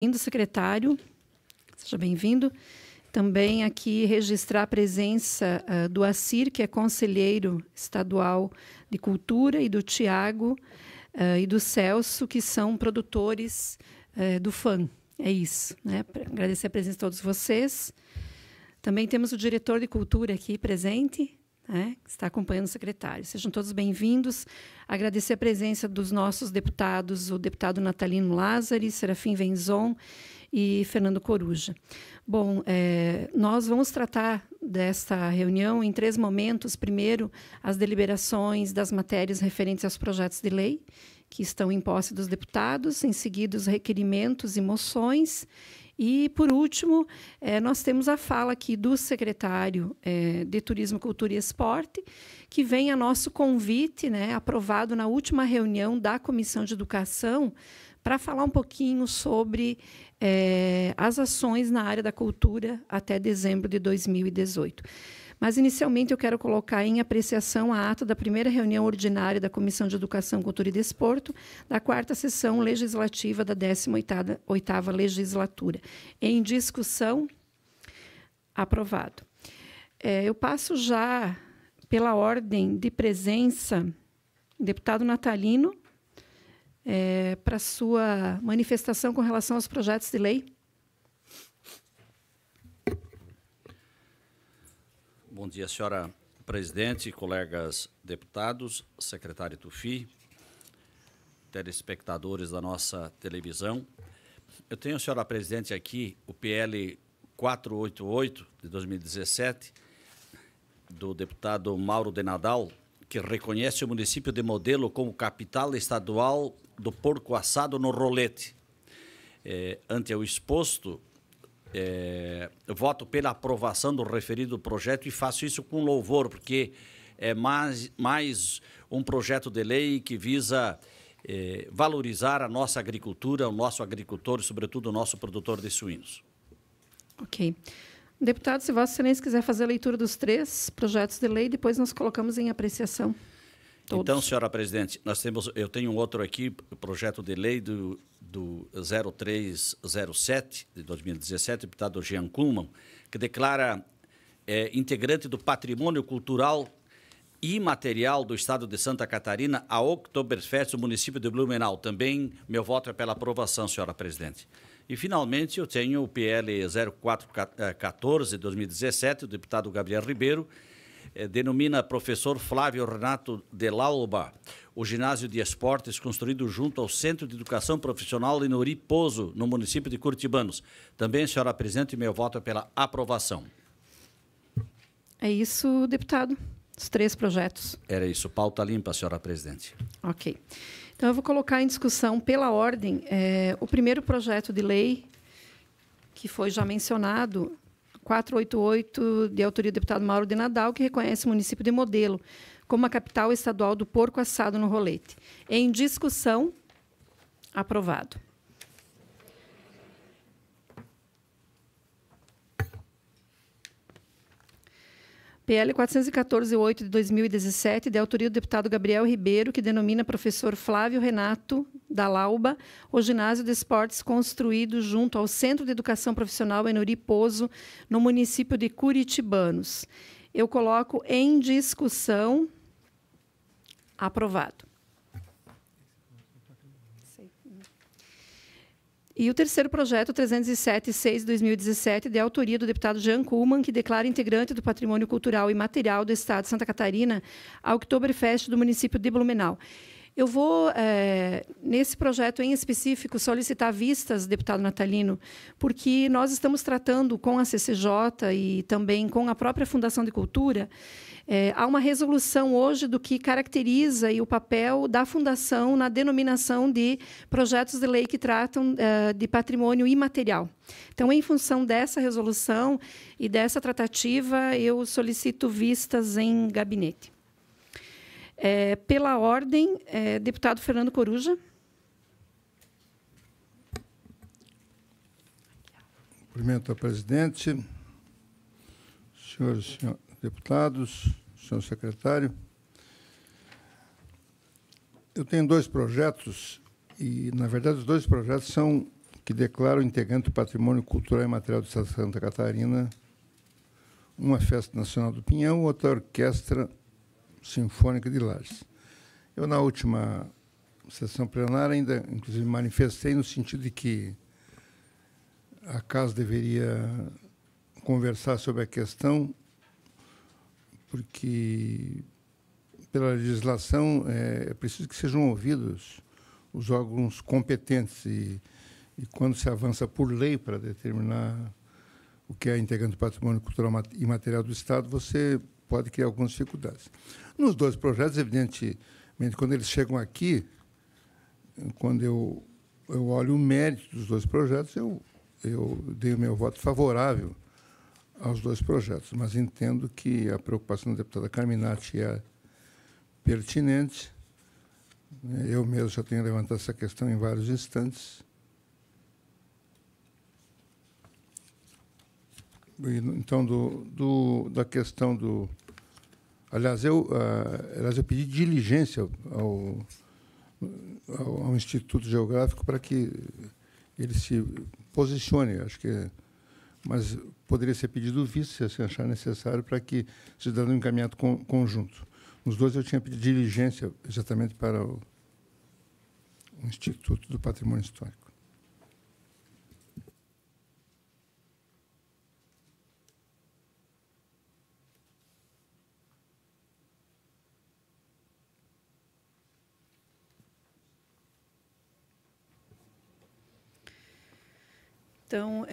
Bem-vindo, secretário. Seja bem-vindo. Também aqui registrar a presença do Assir, que é conselheiro estadual de Cultura, e do Tiago e do Celso, que são produtores do FAM. É isso, né? Agradecer a presença de todos vocês. Também temos o diretor de Cultura aqui presente, né, que está acompanhando o secretário. Sejam todos bem-vindos. Agradecer a presença dos nossos deputados, o deputado Natalino Lázari, Serafim Venzon e Fernando Coruja. Bom, nós vamos tratar desta reunião em 3 momentos. Primeiro, as deliberações das matérias referentes aos projetos de lei, que estão em posse dos deputados. Em seguida, os requerimentos e moções. E, por último, nós temos a fala aqui do secretário de Turismo, Cultura e Esporte, que vem a nosso convite, né, aprovado na última reunião da Comissão de Educação, para falar um pouquinho sobre as ações na área da cultura até dezembro de 2018. Mas, inicialmente, eu quero colocar em apreciação a ata da primeira reunião ordinária da Comissão de Educação, Cultura e Desporto, da 4ª sessão legislativa da 18ª legislatura. Em discussão, aprovado. Eu passo já pela ordem de presença, deputado Natalino, para sua manifestação com relação aos projetos de lei. Bom dia, senhora presidente, colegas deputados, secretário Tufi, telespectadores da nossa televisão. Eu tenho, senhora presidente, aqui o PL 488, de 2017, do deputado Mauro de Nadal, que reconhece o município de Modelo como capital estadual do porco assado no rolete. Ante o exposto, eu voto pela aprovação do referido projeto e faço isso com louvor, porque é mais um projeto de lei que visa valorizar a nossa agricultura, o nosso agricultor e, sobretudo, o nosso produtor de suínos. Ok. Deputado, se Vossa Excelência quiser fazer a leitura dos 3 projetos de lei, depois nós colocamos em apreciação. Todos. Então, senhora presidente, eu tenho um outro aqui, o projeto de lei do 0307, de 2017, deputado Jean Kuhlmann, que declara integrante do patrimônio cultural e imaterial do Estado de Santa Catarina a Oktoberfest do município de Blumenau. Também meu voto é pela aprovação, senhora presidente. E, finalmente, eu tenho o PL 0414, de 2017, do deputado Gabriel Ribeiro, denomina professor Flávio Renato de Lauba o ginásio de esportes construído junto ao Centro de Educação Profissional Inuri Pozo, no município de Curitibanos. Também, senhora presidente, meu voto é pela aprovação. É isso, deputado. Os 3 projetos. Era isso. Pauta limpa, senhora presidente. Ok. Então, eu vou colocar em discussão, pela ordem, o primeiro projeto de lei, que foi já mencionado, 488, de autoria do deputado Mauro de Nadal, que reconhece o município de Modelo como a capital estadual do porco assado no rolete. Em discussão, aprovado. PL 414-8, de 2017, de autoria do deputado Gabriel Ribeiro, que denomina professor Flávio Renato da Lauba o ginásio de esportes construído junto ao Centro de Educação Profissional Inuri Pozo, no município de Curitibanos. Eu coloco em discussão. Aprovado. E o terceiro projeto, 307-6, de 2017, de autoria do deputado Jean Kuhlmann, que declara integrante do patrimônio cultural e material do Estado de Santa Catarina a Oktoberfest do município de Blumenau. Eu vou, nesse projeto em específico, solicitar vistas, deputado Natalino, porque nós estamos tratando com a CCJ e também com a própria Fundação de Cultura. Há uma resolução hoje do que caracteriza o papel da Fundação na denominação de projetos de lei que tratam de patrimônio imaterial. Então, em função dessa resolução e dessa tratativa, eu solicito vistas em gabinete. Pela ordem, deputado Fernando Coruja. Cumprimento a presidente, senhores e senhores deputados, senhor secretário. Eu tenho 2 projetos e, na verdade, os 2 projetos são que declara o integrante do Patrimônio Cultural e Material do Estado de Santa Catarina uma festa nacional do Pinhão, outra Orquestra Sinfônica de Lages. Eu, na última sessão plenária, ainda, inclusive, manifestei no sentido de que a casa deveria conversar sobre a questão, porque, pela legislação, é preciso que sejam ouvidos os órgãos competentes e quando se avança por lei para determinar o que é integrante do patrimônio cultural e material do Estado, você pode criar algumas dificuldades. Nos dois projetos, evidentemente, quando eles chegam aqui, quando eu olho o mérito dos dois projetos, eu dei o meu voto favorável aos dois projetos, mas entendo que a preocupação da deputada Carminati é pertinente. Eu mesmo já tenho levantado essa questão em vários instantes. Então, da questão do... Aliás, eu pedi diligência ao Instituto Geográfico para que ele se posicione, acho que... Mas poderia ser pedido vice, se assim achar necessário, para que se dê um encaminhamento conjunto. Nos dois eu tinha pedido diligência exatamente para o Instituto do Patrimônio Histórico. Então,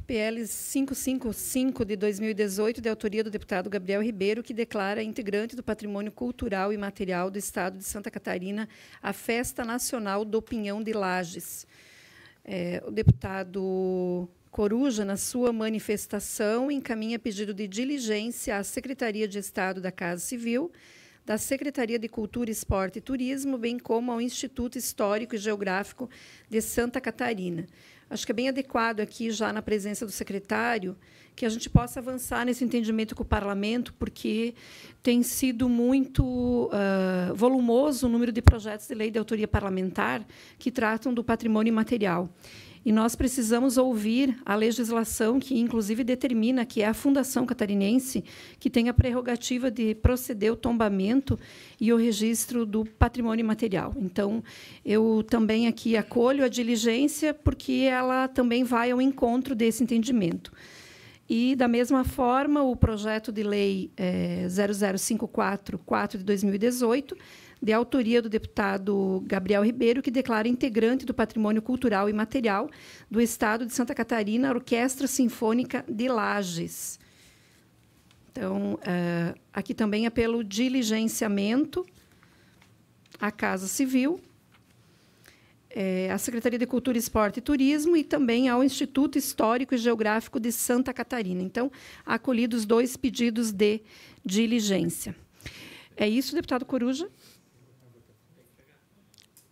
PL 555 de 2018, de autoria do deputado Gabriel Ribeiro, que declara integrante do patrimônio cultural e material do Estado de Santa Catarina a Festa Nacional do Pinhão de Lages. O deputado Coruja, na sua manifestação, encaminha pedido de diligência à Secretaria de Estado da Casa Civil, da Secretaria de Cultura, Esporte e Turismo, bem como ao Instituto Histórico e Geográfico de Santa Catarina. Acho que é bem adequado aqui, já na presença do secretário, que a gente possa avançar nesse entendimento com o parlamento, porque tem sido muito volumoso o número de projetos de lei de autoria parlamentar que tratam do patrimônio imaterial. E nós precisamos ouvir a legislação que, inclusive, determina que é a Fundação Catarinense que tem a prerrogativa de proceder ao tombamento e o registro do patrimônio imaterial. Então, eu também aqui acolho a diligência, porque ela também vai ao encontro desse entendimento. E, da mesma forma, o projeto de lei 0054/4 de 2018, de autoria do deputado Gabriel Ribeiro, que declara integrante do patrimônio cultural e material do Estado de Santa Catarina a Orquestra Sinfônica de Lages. Então, aqui também é pelo diligenciamento à Casa Civil, à Secretaria de Cultura, Esporte e Turismo e também ao Instituto Histórico e Geográfico de Santa Catarina. Então, acolhidos dois pedidos de diligência. É isso, deputado Coruja?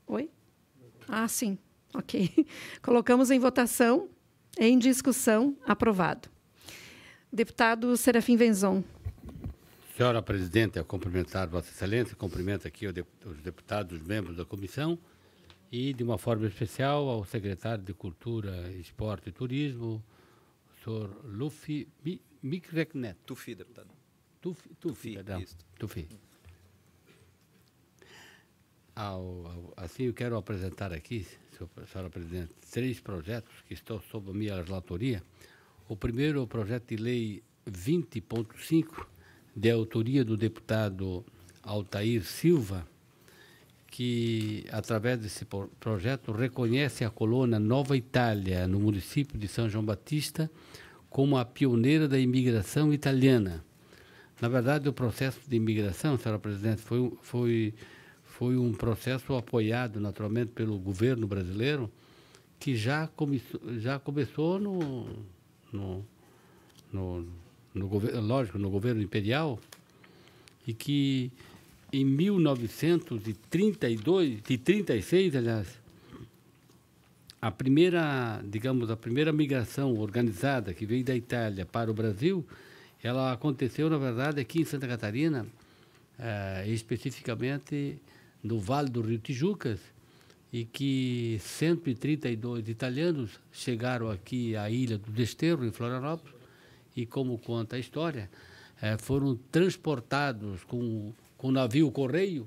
Oi? Ah, sim. Ok. Colocamos em votação, em discussão, aprovado. Deputado Serafim Venzon. Senhora Presidente, eu cumprimentar Vossa Excelência, cumprimento aqui os deputados, os membros da comissão e, de uma forma especial, ao secretário de Cultura, Esporte e Turismo, o senhor Luffy Mikreknet. Tufi, deputado. Tufi, perdão. Tufi. Assim, eu quero apresentar aqui, senhora Presidente, 3 projetos que estão sob a minha relatoria. O primeiro é o projeto de lei 20.5, de autoria do deputado Altair Silva, que, através desse projeto, reconhece a colônia Nova Itália, no município de São João Batista, como a pioneira da imigração italiana. Na verdade, o processo de imigração, senhora Presidente, foi um processo apoiado, naturalmente, pelo governo brasileiro, que já começou no governo imperial, e que, em 1936, aliás, a primeira migração organizada que veio da Itália para o Brasil, ela aconteceu, na verdade, aqui em Santa Catarina, especificamente no Vale do Rio Tijucas, e que 132 italianos chegaram aqui à Ilha do Desterro, em Florianópolis, e, como conta a história, foram transportados com o navio Correio,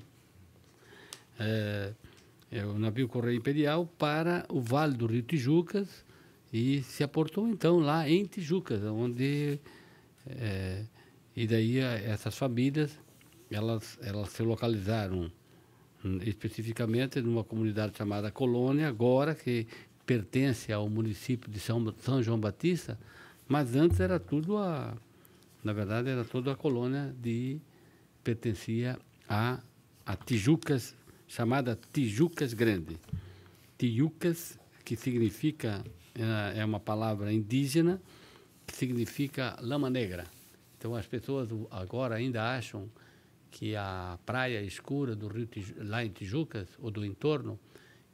o navio Correio Imperial, para o Vale do Rio Tijucas, e se aportou, então, lá em Tijucas, onde... e daí essas famílias, elas se localizaram especificamente numa comunidade chamada Colônia, agora que pertence ao município de São João Batista, mas antes era tudo na verdade, era toda a colônia pertencia a Tijucas, chamada Tijucas Grande. Tijucas, que significa, é uma palavra indígena, que significa lama negra. Então, as pessoas agora ainda acham que a praia escura do rio lá em Tijucas, ou do entorno,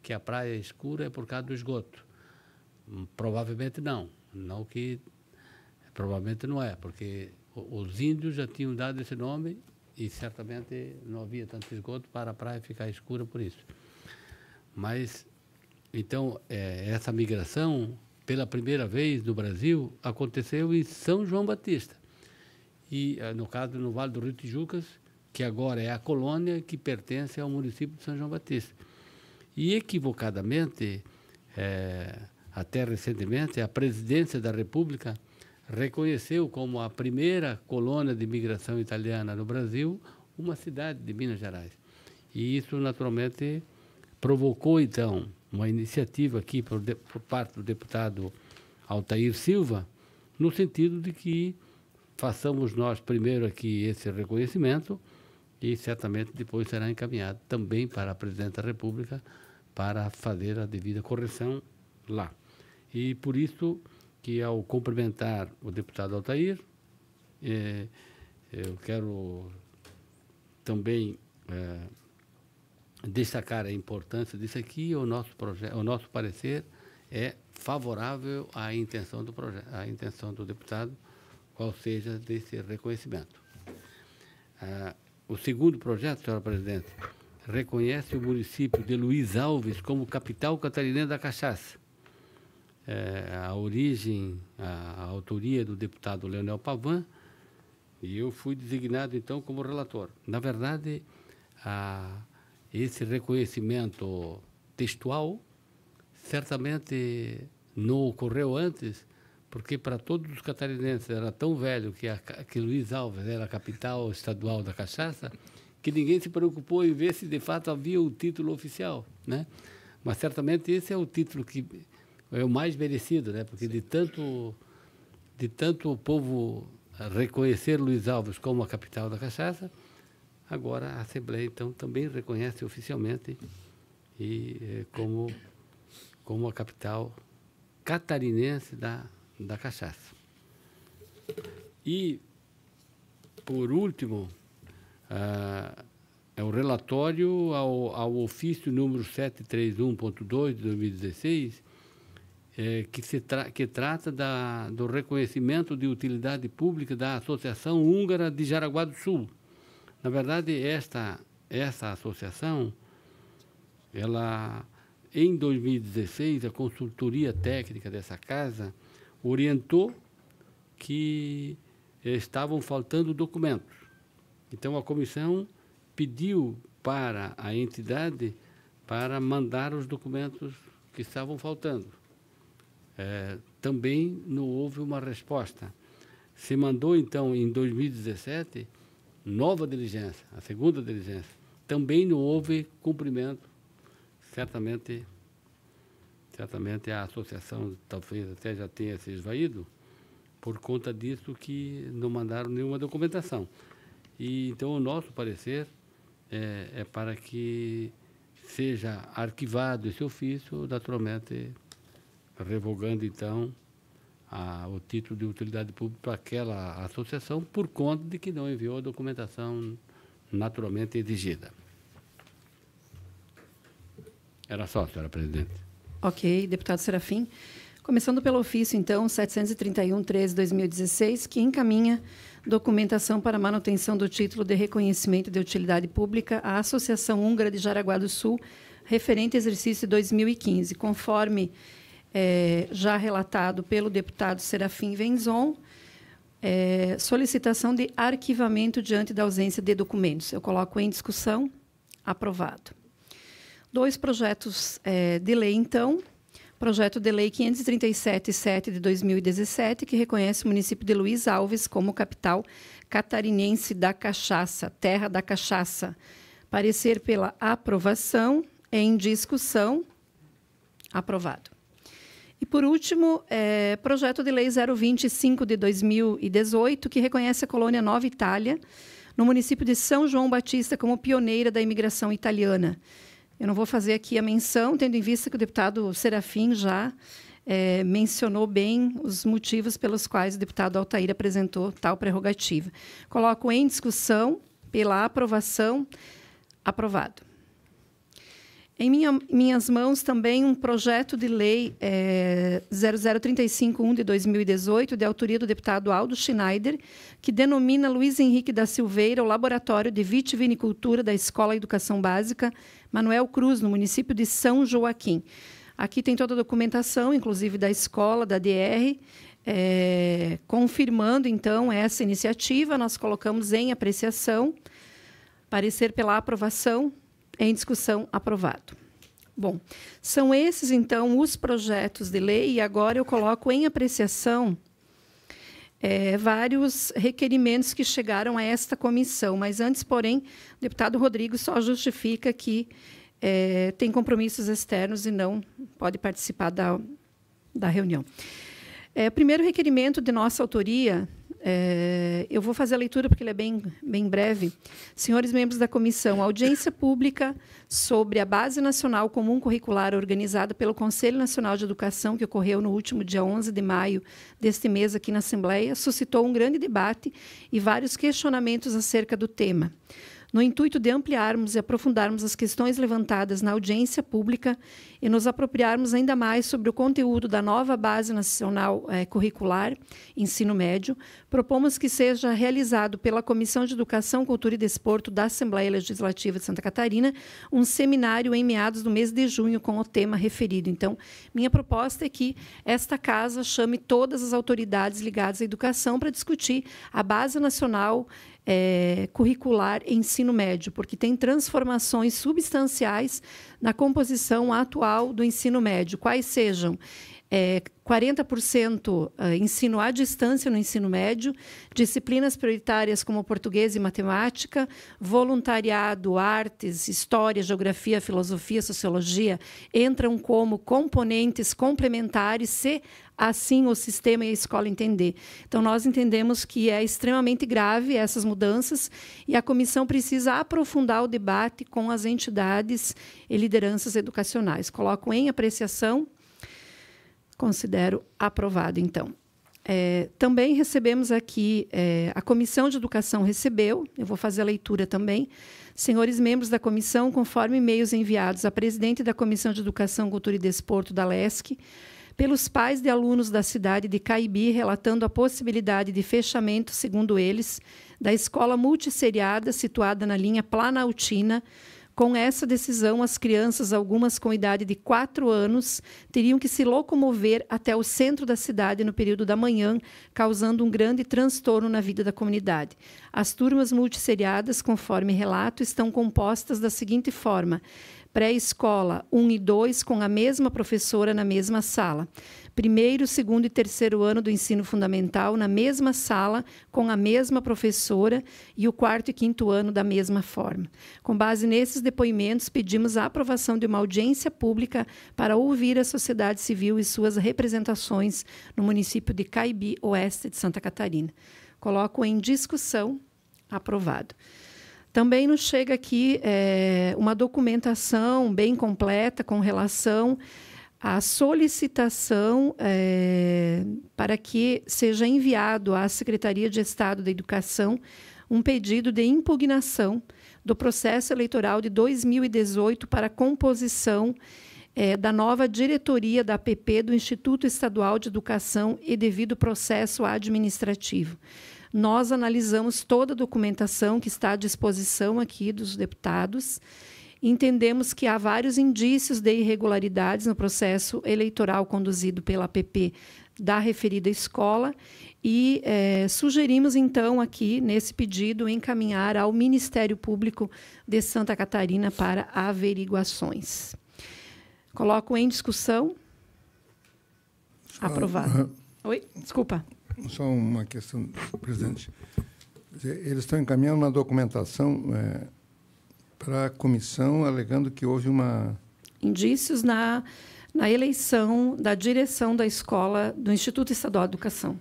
que a praia escura é por causa do esgoto. Provavelmente não. Provavelmente não é, porque os índios já tinham dado esse nome e certamente não havia tanto esgoto para a praia ficar escura por isso. Mas, então, essa migração, pela primeira vez no Brasil, aconteceu em São João Batista. E, no caso, no Vale do Rio Tijucas, que agora é a colônia que pertence ao município de São João Batista. E, equivocadamente, até recentemente, a Presidência da República reconheceu como a primeira colônia de imigração italiana no Brasil uma cidade de Minas Gerais. E isso, naturalmente, provocou, então, uma iniciativa aqui por parte do deputado Altair Silva, no sentido de que façamos nós primeiro aqui esse reconhecimento e certamente depois será encaminhado também para a Presidente da República para fazer a devida correção lá. E por isso que, ao cumprimentar o deputado Altair, eu quero também destacar a importância disso aqui. O nosso parecer é favorável à intenção do deputado, qual seja desse reconhecimento. O segundo projeto, senhora Presidente, reconhece o município de Luiz Alves como capital catarinense da cachaça. A origem, a autoria do deputado Leonel Pavan, e eu fui designado, então, como relator. Na verdade, esse reconhecimento textual certamente não ocorreu antes, porque para todos os catarinenses era tão velho que Luiz Alves era a capital estadual da cachaça, que ninguém se preocupou em ver se de fato havia o título oficial, né? Mas certamente esse é o título que é o mais merecido, né? Porque de tanto o povo reconhecer Luiz Alves como a capital da cachaça, agora a Assembleia, então, também reconhece oficialmente como a capital catarinense da cachaça. E, por último, é o relatório ao ofício número 731.2 de 2016, que trata do reconhecimento de utilidade pública da Associação Húngara de Jaraguá do Sul. Na verdade, essa associação, em 2016, a consultoria técnica dessa casa orientou que estavam faltando documentos. Então, a comissão pediu para a entidade para mandar os documentos que estavam faltando. Também não houve uma resposta. Se mandou, então, em 2017, nova diligência, a segunda diligência. Também não houve cumprimento. Certamente a associação talvez até já tenha se esvaído por conta disso, que não mandaram nenhuma documentação. E, então, o nosso parecer é para que seja arquivado esse ofício, naturalmente revogando, então, o título de utilidade pública para aquela associação, por conta de que não enviou a documentação naturalmente exigida. Era só, senhora Presidente. Ok, deputado Serafim. Começando pelo ofício, então, 731/13/2016, que encaminha documentação para manutenção do título de reconhecimento de utilidade pública à Associação Húngara de Jaraguá do Sul, referente ao exercício 2015, conforme já relatado pelo deputado Serafim Venzon, solicitação de arquivamento diante da ausência de documentos. Eu coloco em discussão. Aprovado. 2 projetos de lei, então. Projeto de Lei 537/7 de 2017, que reconhece o município de Luiz Alves como capital catarinense da cachaça, terra da cachaça. Parecer pela aprovação, em discussão. Aprovado. E, por último, projeto de Lei 025 de 2018, que reconhece a colônia Nova Itália, no município de São João Batista, como pioneira da imigração italiana. Eu não vou fazer aqui a menção, tendo em vista que o deputado Serafim já mencionou bem os motivos pelos quais o deputado Altair apresentou tal prerrogativa. Coloco em discussão, pela aprovação. Aprovado. Em minhas mãos também um projeto de lei 00351 de 2018, de autoria do deputado Aldo Schneider, que denomina Luiz Henrique da Silveira o Laboratório de Vitivinicultura da Escola Educação Básica Manuel Cruz, no município de São Joaquim. Aqui tem toda a documentação, inclusive da escola, da DR, confirmando, então, essa iniciativa. Nós colocamos em apreciação, parecer pela aprovação, em discussão, aprovado. Bom, são esses, então, os projetos de lei, e agora eu coloco em apreciação vários requerimentos que chegaram a esta comissão. Mas antes, porém, o deputado Rodrigo só justifica que tem compromissos externos e não pode participar da reunião. O primeiro requerimento de nossa autoria, eu vou fazer a leitura porque ele é bem breve. Senhores membros da comissão, audiência pública sobre a Base Nacional Comum Curricular organizada pelo Conselho Nacional de Educação, que ocorreu no último dia 11 de maio deste mês aqui na Assembleia, suscitou um grande debate e vários questionamentos acerca do tema. No intuito de ampliarmos e aprofundarmos as questões levantadas na audiência pública e nos apropriarmos ainda mais sobre o conteúdo da nova Base Nacional Curricular, Ensino Médio, propomos que seja realizado pela Comissão de Educação, Cultura e Desporto da Assembleia Legislativa de Santa Catarina um seminário em meados do mês de junho com o tema referido. Então, minha proposta é que esta casa chame todas as autoridades ligadas à educação para discutir a Base Nacional curricular ensino médio, porque tem transformações substanciais na composição atual do ensino médio, quais sejam 40% ensino à distância no ensino médio, disciplinas prioritárias como português e matemática, voluntariado, artes, história, geografia, filosofia, sociologia, entram como componentes complementares se assim o sistema e a escola entender. Então, nós entendemos que é extremamente grave essas mudanças e a comissão precisa aprofundar o debate com as entidades e lideranças educacionais. Coloco em apreciação. Considero aprovado, então. Também recebemos aqui, a Comissão de Educação recebeu, eu vou fazer a leitura também, senhores membros da comissão, conforme e-mails enviados à presidente da Comissão de Educação, Cultura e Desporto da LESC, pelos pais de alunos da cidade de Caibi, relatando a possibilidade de fechamento, segundo eles, da escola multisseriada situada na linha Planaltina. Com essa decisão, as crianças, algumas com idade de 4 anos, teriam que se locomover até o centro da cidade no período da manhã, causando um grande transtorno na vida da comunidade. As turmas multisseriadas, conforme relato, estão compostas da seguinte forma: pré-escola 1 e 2 com a mesma professora na mesma sala. Primeiro, segundo e terceiro ano do ensino fundamental na mesma sala, com a mesma professora, e o quarto e quinto ano da mesma forma. Com base nesses depoimentos, pedimos a aprovação de uma audiência pública para ouvir a sociedade civil e suas representações no município de Caibi, oeste de Santa Catarina. Coloco em discussão. Aprovado. Também nos chega aqui uma documentação bem completa com relação à solicitação para que seja enviado à Secretaria de Estado da Educação um pedido de impugnação do processo eleitoral de 2018 para a composição da nova diretoria da APP do Instituto Estadual de Educação e devido processo administrativo. Nós analisamos toda a documentação que está à disposição aqui dos deputados entendemos que há vários indícios de irregularidades no processo eleitoral conduzido pela APP da referida escola e sugerimos, então, aqui, nesse pedido, encaminhar ao Ministério Público de Santa Catarina para averiguações. Coloco em discussão. Aprovado. Oi? Desculpa. Só uma questão, presidente. Eles estão encaminhando uma documentação para a comissão, alegando que houve indícios na eleição da direção da escola do Instituto Estadual de Educação.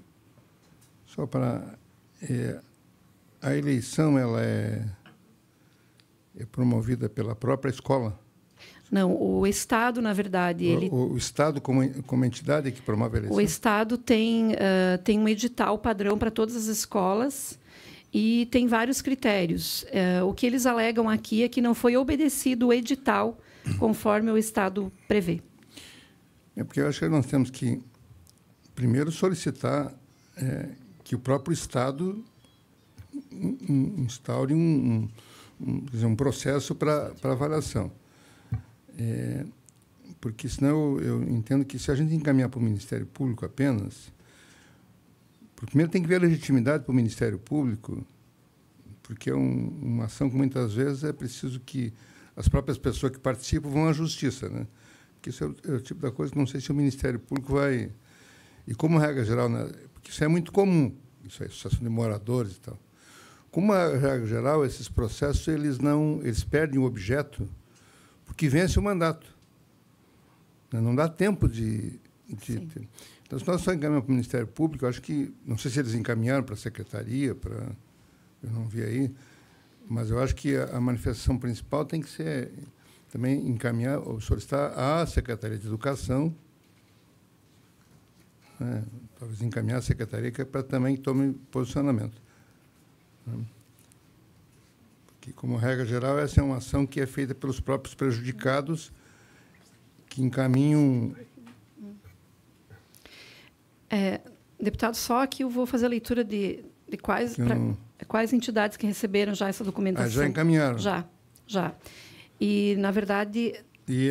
Só para... a eleição ela é promovida pela própria escola? Não, o Estado, na verdade... O Estado, como entidade, é que promove a eleição? O Estado tem um edital padrão para todas as escolas e tem vários critérios. O que eles alegam aqui é que não foi obedecido o edital conforme o Estado prevê. Porque eu acho que nós temos que, primeiro, solicitar que o próprio Estado instaure um processo para avaliação. Porque, senão, eu entendo que, se a gente encaminhar para o Ministério Público apenas... Primeiro, tem que ver a legitimidade para o Ministério Público, porque é uma ação que, muitas vezes, é preciso que as próprias pessoas que participam vão à justiça, né? Porque isso é o tipo da coisa que não sei se o Ministério Público vai... E, como regra geral, né? Porque isso é muito comum, isso é associação de moradores e tal. Como regra geral, esses processos eles perdem o objeto porque vence o mandato. Não dá tempo de ter. Então, se nós só encaminhamos para o Ministério Público, eu acho que... Não sei se eles encaminharam para a Secretaria, eu não vi aí, mas eu acho que a manifestação principal tem que ser também encaminhar ou solicitar à Secretaria de Educação, talvez encaminhar a Secretaria para também que tome posicionamento. Porque, como regra geral, essa é uma ação que é feita pelos próprios prejudicados que encaminham... Deputado, só aqui eu vou fazer a leitura de quais entidades que receberam já essa documentação. Já encaminharam? Já. E, na verdade...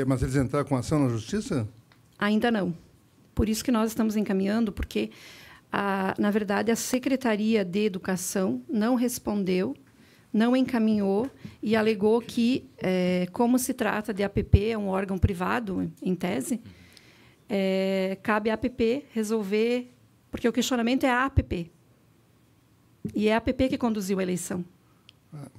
Mas eles entraram com ação na Justiça? Ainda não. Por isso que nós estamos encaminhando, porque, na verdade, a Secretaria de Educação não respondeu, não encaminhou e alegou que, como se trata de APP, é um órgão privado, em tese, cabe à APP resolver, porque o questionamento é a APP. E é a APP que conduziu a eleição.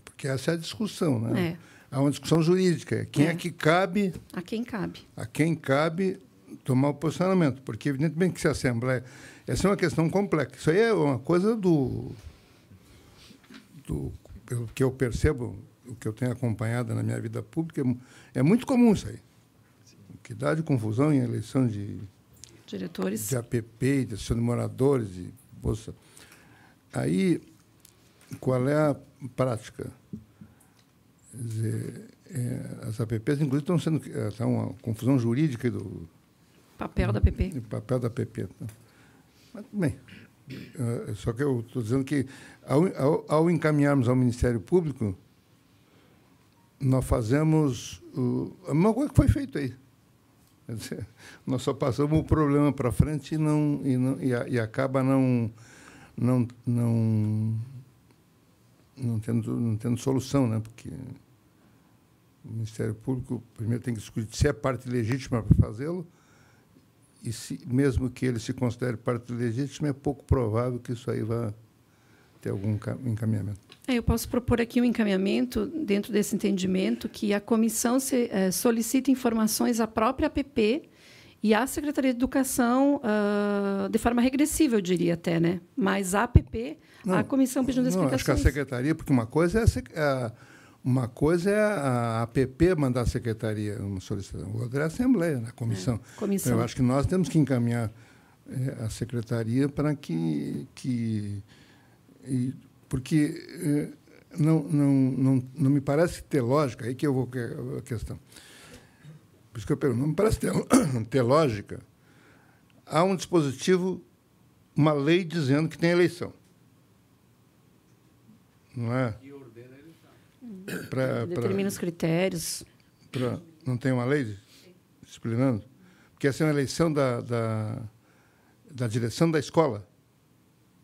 Porque essa é a discussão, né? Há uma discussão jurídica. Quem é que cabe... A quem cabe. A quem cabe tomar o posicionamento. Porque, evidentemente, que se a Assembleia... Essa é uma questão complexa. Isso aí é uma coisa pelo que eu percebo, o que eu tenho acompanhado na minha vida pública, é muito comum isso aí. O que dá de confusão em eleição de diretores, de APP, de associação de moradores, de bolsa. Aí, qual é a prática? Quer dizer, as APPs, inclusive, está uma confusão jurídica do papel da APP. Do papel da APP. Mas, bem, só que eu estou dizendo que, ao encaminharmos ao Ministério Público, nós fazemos a mesma coisa que foi feito aí. Quer dizer, nós só passamos o problema para frente e acaba não tendo solução, né? Porque o Ministério Público primeiro tem que discutir se é parte legítima para fazê-lo, e mesmo que ele se considere parte legítima, é pouco provável que isso aí vá ter algum encaminhamento. Eu posso propor aqui um encaminhamento, dentro desse entendimento, que a comissão solicite informações à própria APP e à Secretaria de Educação de forma regressiva, eu diria até, né? Mas a APP, a comissão pedindo explicações. Acho que a Secretaria, porque uma coisa é a APP mandar à Secretaria uma solicitação, outra é a Assembleia, a comissão. Comissão. Então, eu acho que nós temos que encaminhar a Secretaria para porque não me parece ter lógica, aí que eu vou a questão. Por isso que eu pergunto, não me parece ter lógica. Há um dispositivo, uma lei dizendo que tem eleição. Não é? Determina os critérios. Não tem uma lei disciplinando? Porque essa é uma eleição da direção da escola.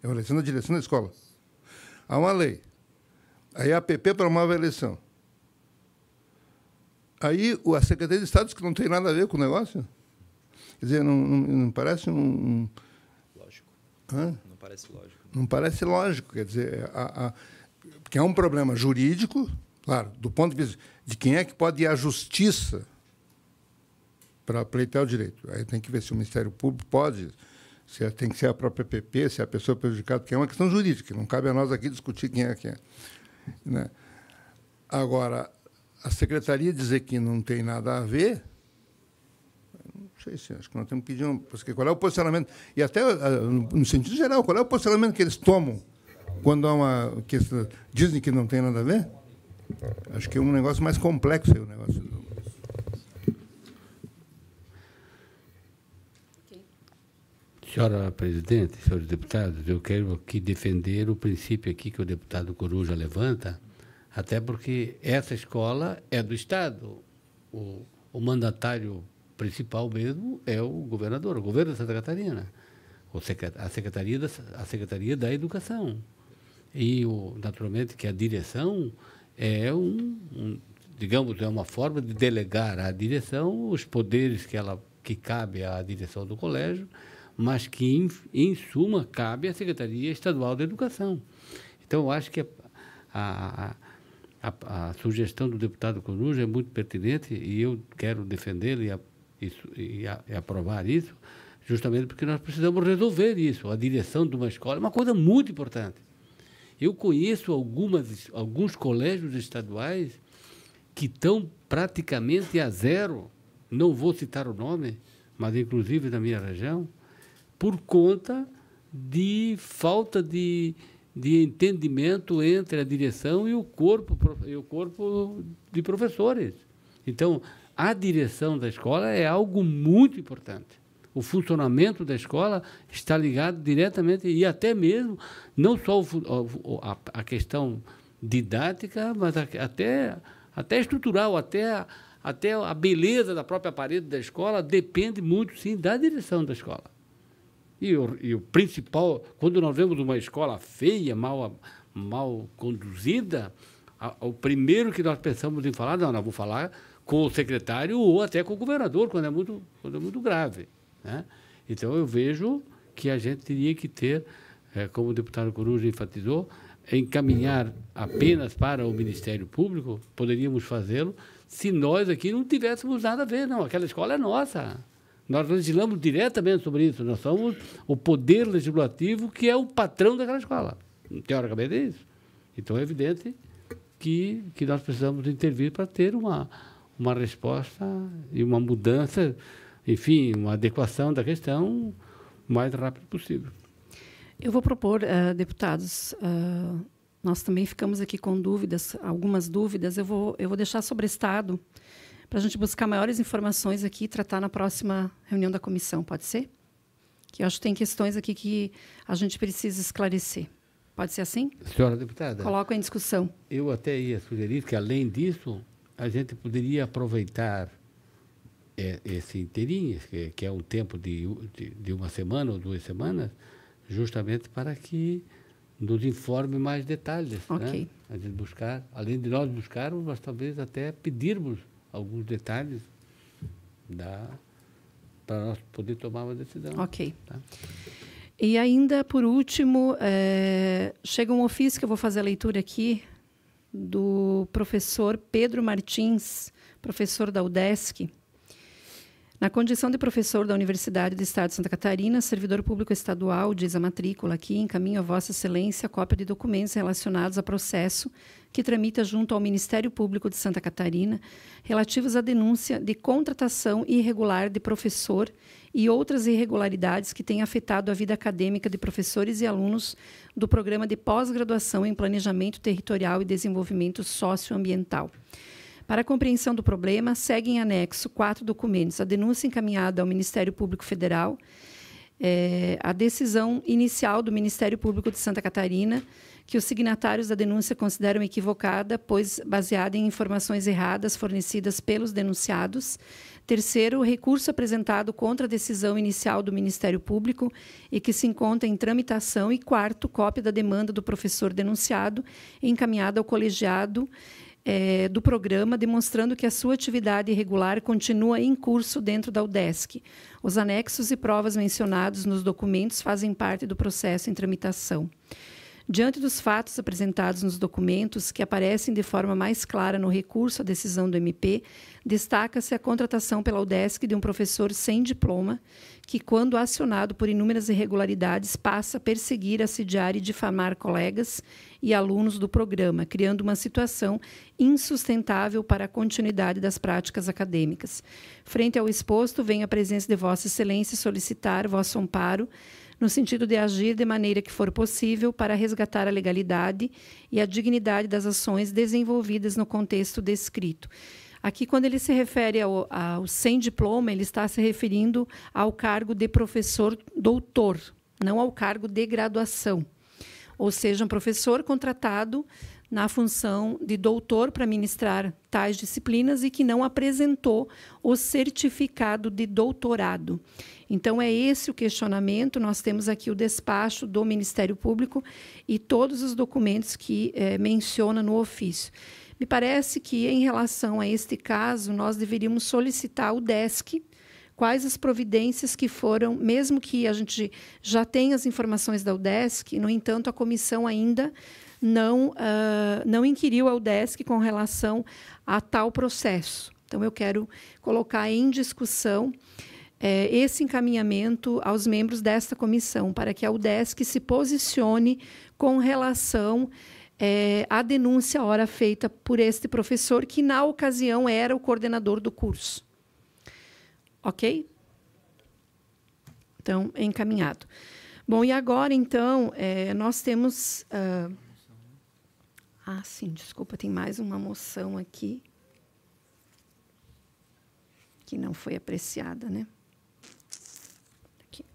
É uma eleição da direção da escola. Há uma lei. Aí a APP promove a eleição. Aí a Secretaria de Estado diz que não tem nada a ver com o negócio. Quer dizer, não parece Lógico. Hã? Não parece lógico. Não parece lógico. Quer dizer, porque é um problema jurídico, claro, do ponto de vista de quem é que pode ir à justiça para pleitear o direito. Aí tem que ver se o Ministério Público pode, se tem que ser a própria PP, se é a pessoa prejudicada, porque é uma questão jurídica, não cabe a nós aqui discutir quem é. Né? Agora, a Secretaria dizer que não tem nada a ver, não sei se, acho que nós temos que pedir porque qual é o posicionamento, e até no sentido geral, qual é o posicionamento que eles tomam quando há uma questão, dizem que não tem nada a ver? Acho que é um negócio mais complexo aí, o negócio do... Senhora presidente, senhores deputados, eu quero aqui defender o princípio aqui que o deputado Coruja levanta, até porque essa escola é do Estado. O mandatário principal mesmo é o governador, o governo de Santa Catarina, a Secretaria da Educação. E, naturalmente, que a direção é digamos, é uma forma de delegar à direção os poderes que cabe à direção do colégio, mas que, em suma, cabe à Secretaria Estadual da Educação. Então, eu acho que a sugestão do deputado Coruja é muito pertinente e eu quero defendê-lo e aprovar isso, justamente porque nós precisamos resolver isso. A direção de uma escola é uma coisa muito importante. Eu conheço alguns colégios estaduais que estão praticamente a zero, não vou citar o nome, mas inclusive na minha região, por conta de falta de entendimento entre a direção e o corpo de professores. Então, a direção da escola é algo muito importante. O funcionamento da escola está ligado diretamente, e até mesmo, não só a questão didática, mas até estrutural, até a beleza da própria parede da escola depende muito, sim, da direção da escola. E o principal, quando nós vemos uma escola feia, mal conduzida, o primeiro que nós pensamos em falar, não vou falar com o secretário ou até com o governador, quando é muito grave. Né? Então, eu vejo que a gente teria que ter, como o deputado Coruja enfatizou, encaminhar apenas para o Ministério Público, poderíamos fazê-lo, se nós aqui não tivéssemos nada a ver. Não, aquela escola é nossa. Nós legislamos diretamente sobre isso. Nós somos o poder legislativo que é o patrão daquela escola. Teoricamente é isso. Então, é evidente que nós precisamos intervir para ter uma resposta e uma mudança, enfim, uma adequação da questão o mais rápido possível. Eu vou propor, deputados, nós também ficamos aqui com dúvidas, algumas dúvidas. Eu vou deixar sobrestado para a gente buscar maiores informações aqui e tratar na próxima reunião da comissão, pode ser? Que eu acho que tem questões aqui que a gente precisa esclarecer. Pode ser assim? Senhora deputada. Coloco em discussão. Eu até ia sugerir que, além disso, a gente poderia aproveitar esse inteirinho, que é um tempo de uma semana ou 2 semanas, justamente para que nos informe mais detalhes. Ok. Né? A gente buscar, além de nós buscarmos, mas talvez até pedirmos alguns detalhes para nós poder tomar uma decisão. Ok. Tá? E ainda, por último, chega um ofício que eu vou fazer a leitura aqui, do professor Pedro Martins, professor da UDESC. Na condição de professor da Universidade do Estado de Santa Catarina, servidor público estadual, diz a matrícula aqui, encaminho a Vossa Excelência a cópia de documentos relacionados a processo que tramita junto ao Ministério Público de Santa Catarina, relativos à denúncia de contratação irregular de professor e outras irregularidades que têm afetado a vida acadêmica de professores e alunos do Programa de Pós-Graduação em Planejamento Territorial e Desenvolvimento Socioambiental. Para a compreensão do problema, segue em anexo 4 documentos: a denúncia encaminhada ao Ministério Público Federal a decisão inicial do Ministério Público de Santa Catarina, que os signatários da denúncia consideram equivocada, pois baseada em informações erradas fornecidas pelos denunciados. Terceiro, o recurso apresentado contra a decisão inicial do Ministério Público e que se encontra em tramitação. E quarto, cópia da demanda do professor denunciado encaminhada ao colegiado do programa, demonstrando que a sua atividade irregular continua em curso dentro da UDESC. Os anexos e provas mencionados nos documentos fazem parte do processo em tramitação. Diante dos fatos apresentados nos documentos, que aparecem de forma mais clara no recurso à decisão do MP, destaca-se a contratação pela UDESC de um professor sem diploma, que, quando acionado por inúmeras irregularidades, passa a perseguir, assediar e difamar colegas e alunos do programa, criando uma situação insustentável para a continuidade das práticas acadêmicas. Frente ao exposto, venho a presença de Vossa Excelência solicitar vosso amparo no sentido de agir de maneira que for possível para resgatar a legalidade e a dignidade das ações desenvolvidas no contexto descrito. Aqui, quando ele se refere ao sem diploma, ele está se referindo ao cargo de professor doutor, não ao cargo de graduação. Ou seja, um professor contratado na função de doutor para ministrar tais disciplinas e que não apresentou o certificado de doutorado. Então, é esse o questionamento. Nós temos aqui o despacho do Ministério Público e todos os documentos que menciona no ofício. Me parece que, em relação a este caso, nós deveríamos solicitar ao DESC quais as providências que foram, mesmo que a gente já tenha as informações da UDESC, no entanto, a comissão ainda não inquiriu a UDESC com relação a tal processo. Então, eu quero colocar em discussão esse encaminhamento aos membros desta comissão, para que a UDESC se posicione com relação à denúncia ora feita por este professor, que, na ocasião, era o coordenador do curso. Ok? Então, encaminhado. Bom, e agora, então, nós temos... sim, desculpa, tem mais uma moção aqui que não foi apreciada, né? Aqui.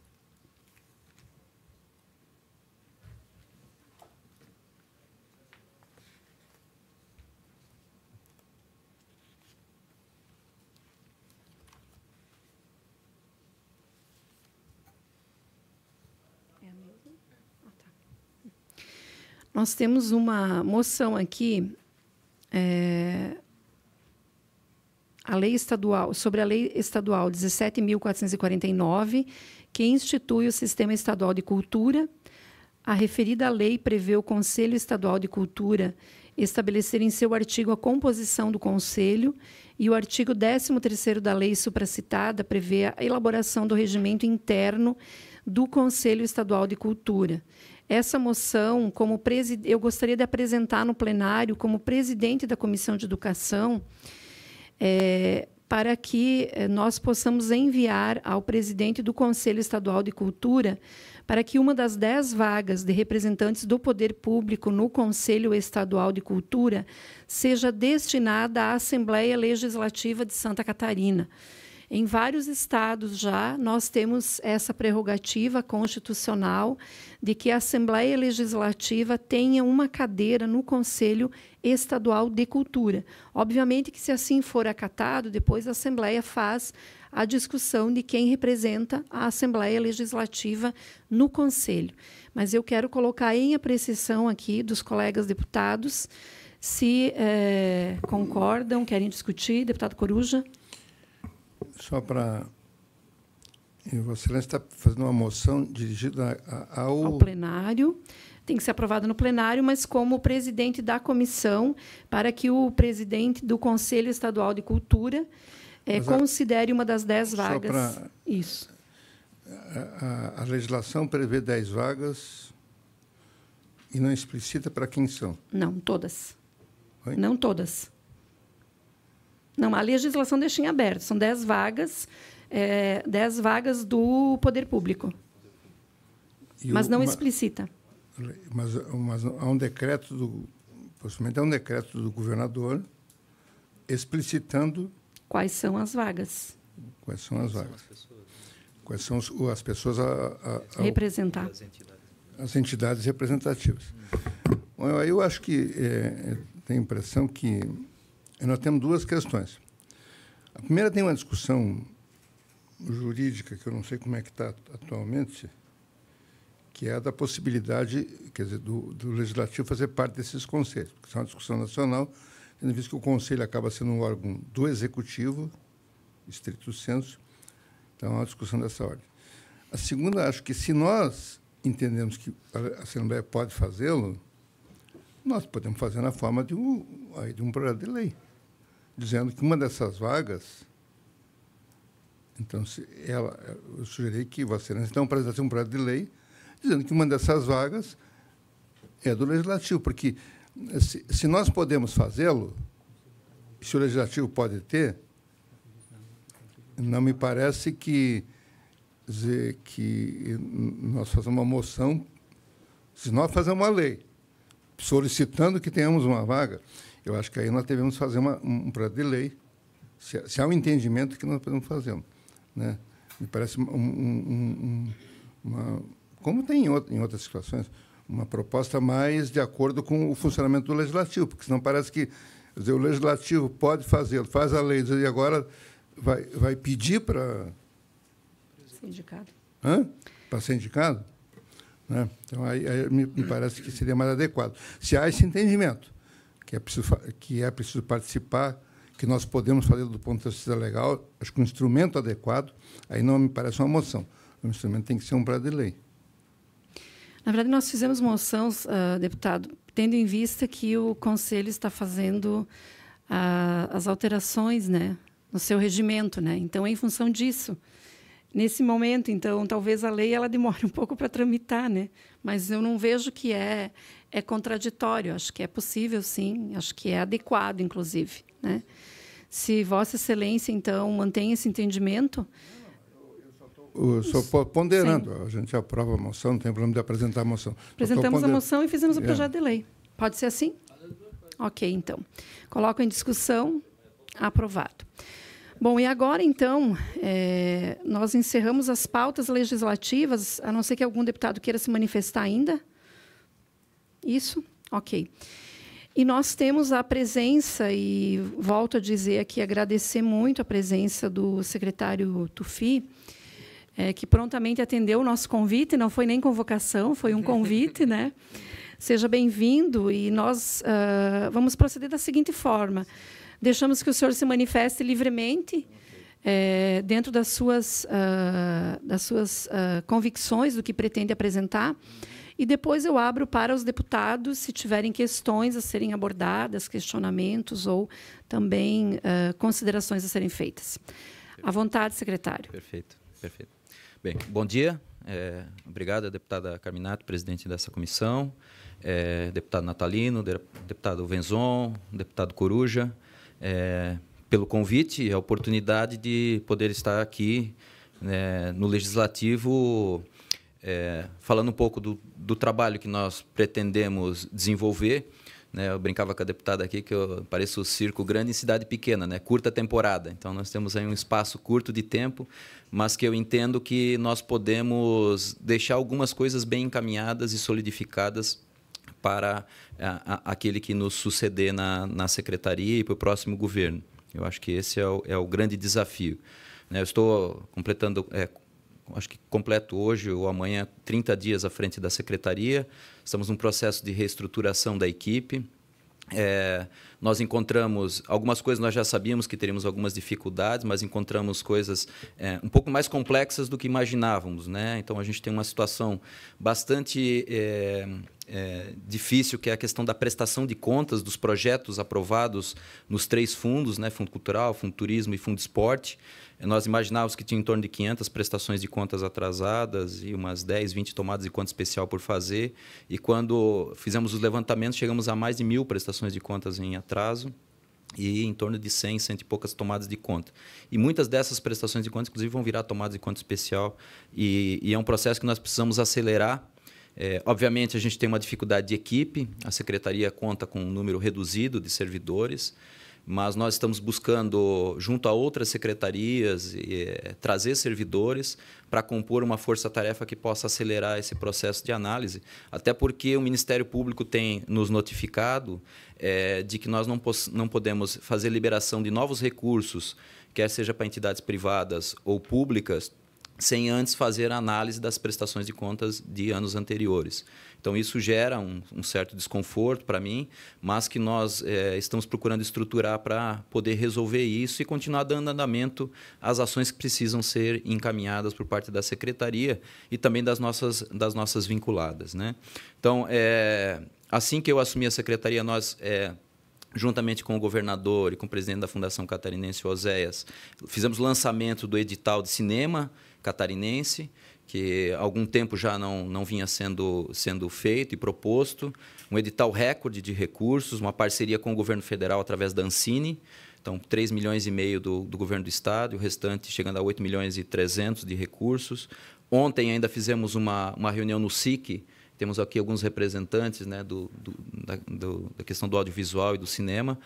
É a mesma? Tá. Nós temos uma moção aqui, a lei estadual, sobre a Lei Estadual 17.449, que institui o Sistema Estadual de Cultura. A referida lei prevê o Conselho Estadual de Cultura estabelecer em seu artigo a composição do Conselho, e o artigo 13º da lei supracitada prevê a elaboração do regimento interno do Conselho Estadual de Cultura. Essa moção, eu gostaria de apresentar no plenário como presidente da Comissão de Educação, para que nós possamos enviar ao presidente do Conselho Estadual de Cultura para que uma das 10 vagas de representantes do poder público no Conselho Estadual de Cultura seja destinada à Assembleia Legislativa de Santa Catarina. Em vários estados já nós temos essa prerrogativa constitucional de que a Assembleia Legislativa tenha uma cadeira no Conselho Estadual de Cultura. Obviamente que, se assim for acatado, depois a Assembleia faz a discussão de quem representa a Assembleia Legislativa no Conselho. Mas eu quero colocar em apreciação aqui dos colegas deputados, se concordam, querem discutir. Deputado Coruja. Só para... Vossa Excelência está fazendo uma moção dirigida ao plenário. Tem que ser aprovada no plenário, mas como presidente da comissão, para que o presidente do Conselho Estadual de Cultura considere uma das 10 vagas. Isso. A legislação prevê 10 vagas e não explicita para quem são. Não, todas. Oi? Não todas. Não, a legislação deixa em aberto. São 10 vagas, 10 vagas do poder público. Mas não explicita. Mas há um decreto possivelmente há um decreto do governador explicitando quais são as vagas. Quais são as vagas. quais são as pessoas representar. As entidades representativas. Bom, eu acho que tenho a impressão que nós temos duas questões. A primeira tem uma discussão jurídica, que eu não sei como é que está atualmente, que é a da possibilidade, quer dizer, do Legislativo fazer parte desses conselhos, porque isso é uma discussão nacional, tendo visto que o Conselho acaba sendo um órgão do Executivo, estrito sensu, então é uma discussão dessa ordem. A segunda, acho que se nós entendemos que a Assembleia pode fazê-lo, nós podemos fazer na forma de um projeto de lei, dizendo que uma dessas vagas, então, eu sugeri que Vossa Excelência então apresentasse um projeto de lei dizendo que uma dessas vagas é do Legislativo, porque se nós podemos fazê-lo, se o Legislativo pode ter, não me parece que nós fazemos uma moção, se nós fazemos uma lei solicitando que tenhamos uma vaga, eu acho que aí nós devemos fazer um projeto de lei, se há um entendimento que nós podemos fazer. Né? Me parece como tem em outras situações, uma proposta mais de acordo com o funcionamento do Legislativo, porque senão parece que dizer, o Legislativo pode fazê-lo, faz a lei, e agora vai pedir para... Ser indicado. Para ser indicado? Né? Então, aí me parece que seria mais adequado. Se há esse entendimento, que é preciso participar, que nós podemos fazer do ponto de vista legal, acho que um instrumento adequado, aí não me parece uma moção. O instrumento tem que ser um projeto de lei. Na verdade, nós fizemos moções, deputado, tendo em vista que o Conselho está fazendo as alterações, né, no seu regimento. Né? Então, é em função disso. Nesse momento, então, talvez a lei ela demore um pouco para tramitar, né? Mas eu não vejo que é contraditório. Acho que é possível, sim. Acho que é adequado, inclusive. Né? Se Vossa Excelência, então, mantém esse entendimento... Eu estou ponderando. Sim. A gente aprova a moção, não tem problema de apresentar a moção. Apresentamos a moção e fizemos o projeto de lei. Pode ser assim? Ok, então. Coloco em discussão. Aprovado. Bom, e agora, então, nós encerramos as pautas legislativas, a não ser que algum deputado queira se manifestar ainda. Isso? Ok. E nós temos a presença, e volto a dizer aqui, agradecer muito a presença do secretário Tuffi, que prontamente atendeu o nosso convite, não foi nem convocação, foi um convite, né? Seja bem-vindo, e nós vamos proceder da seguinte forma. Deixamos que o senhor se manifeste livremente, dentro das suas convicções do que pretende apresentar, e depois eu abro para os deputados, se tiverem questões a serem abordadas, questionamentos ou também considerações a serem feitas. À vontade, secretário. Perfeito, perfeito. Bem, bom dia. Obrigado, deputada Carminato, presidente dessa comissão, deputado Natalino, deputado Venzon, deputado Coruja, pelo convite e a oportunidade de poder estar aqui no Legislativo, falando um pouco do trabalho que nós pretendemos desenvolver. Eu brincava com a deputada aqui que eu pareço o circo grande em cidade pequena, né? Curta temporada. Então, nós temos aí um espaço curto de tempo, mas que eu entendo que nós podemos deixar algumas coisas bem encaminhadas e solidificadas para aquele que nos suceder na secretaria e para o próximo governo. Eu acho que esse é o grande desafio. Eu estou completando... acho que completo hoje ou amanhã 30 dias à frente da secretaria. Estamos num processo de reestruturação da equipe. Nós encontramos algumas coisas, nós já sabíamos que teríamos algumas dificuldades, mas encontramos coisas um pouco mais complexas do que imaginávamos. Né? Então, a gente tem uma situação bastante difícil, que é a questão da prestação de contas dos projetos aprovados nos 3 fundos, né? Fundo Cultural, Fundo Turismo e Fundo Esporte. Nós imaginávamos que tinha em torno de 500 prestações de contas atrasadas e umas 10, 20 tomadas de conta especial por fazer. E quando fizemos os levantamentos, chegamos a mais de 1.000 prestações de contas em atraso e em torno de 100 e poucas tomadas de conta. E muitas dessas prestações de contas, inclusive, vão virar tomadas de conta especial. E é um processo que nós precisamos acelerar. Obviamente, a gente tem uma dificuldade de equipe. A secretaria conta com um número reduzido de servidores. mas nós estamos buscando, junto a outras secretarias, trazer servidores para compor uma força-tarefa que possa acelerar esse processo de análise, até porque o Ministério Público tem nos notificado de que nós não podemos fazer liberação de novos recursos, quer seja para entidades privadas ou públicas, sem antes fazer a análise das prestações de contas de anos anteriores. Então, isso gera um certo desconforto para mim, mas que nós estamos procurando estruturar para poder resolver isso e continuar dando andamento às ações que precisam ser encaminhadas por parte da Secretaria e também das nossas vinculadas, né? Então, assim que eu assumi a Secretaria, nós... juntamente com o governador e com o presidente da Fundação Catarinense, Oséias, fizemos o lançamento do edital de cinema catarinense, que há algum tempo já não vinha sendo feito e proposto, um edital recorde de recursos, uma parceria com o governo federal através da Ancine, então 3,5 milhões do governo do estado, e o restante chegando a 8,3 milhões de recursos. Ontem ainda fizemos uma reunião no SIC. Temos aqui alguns representantes, né, da questão do audiovisual e do cinema,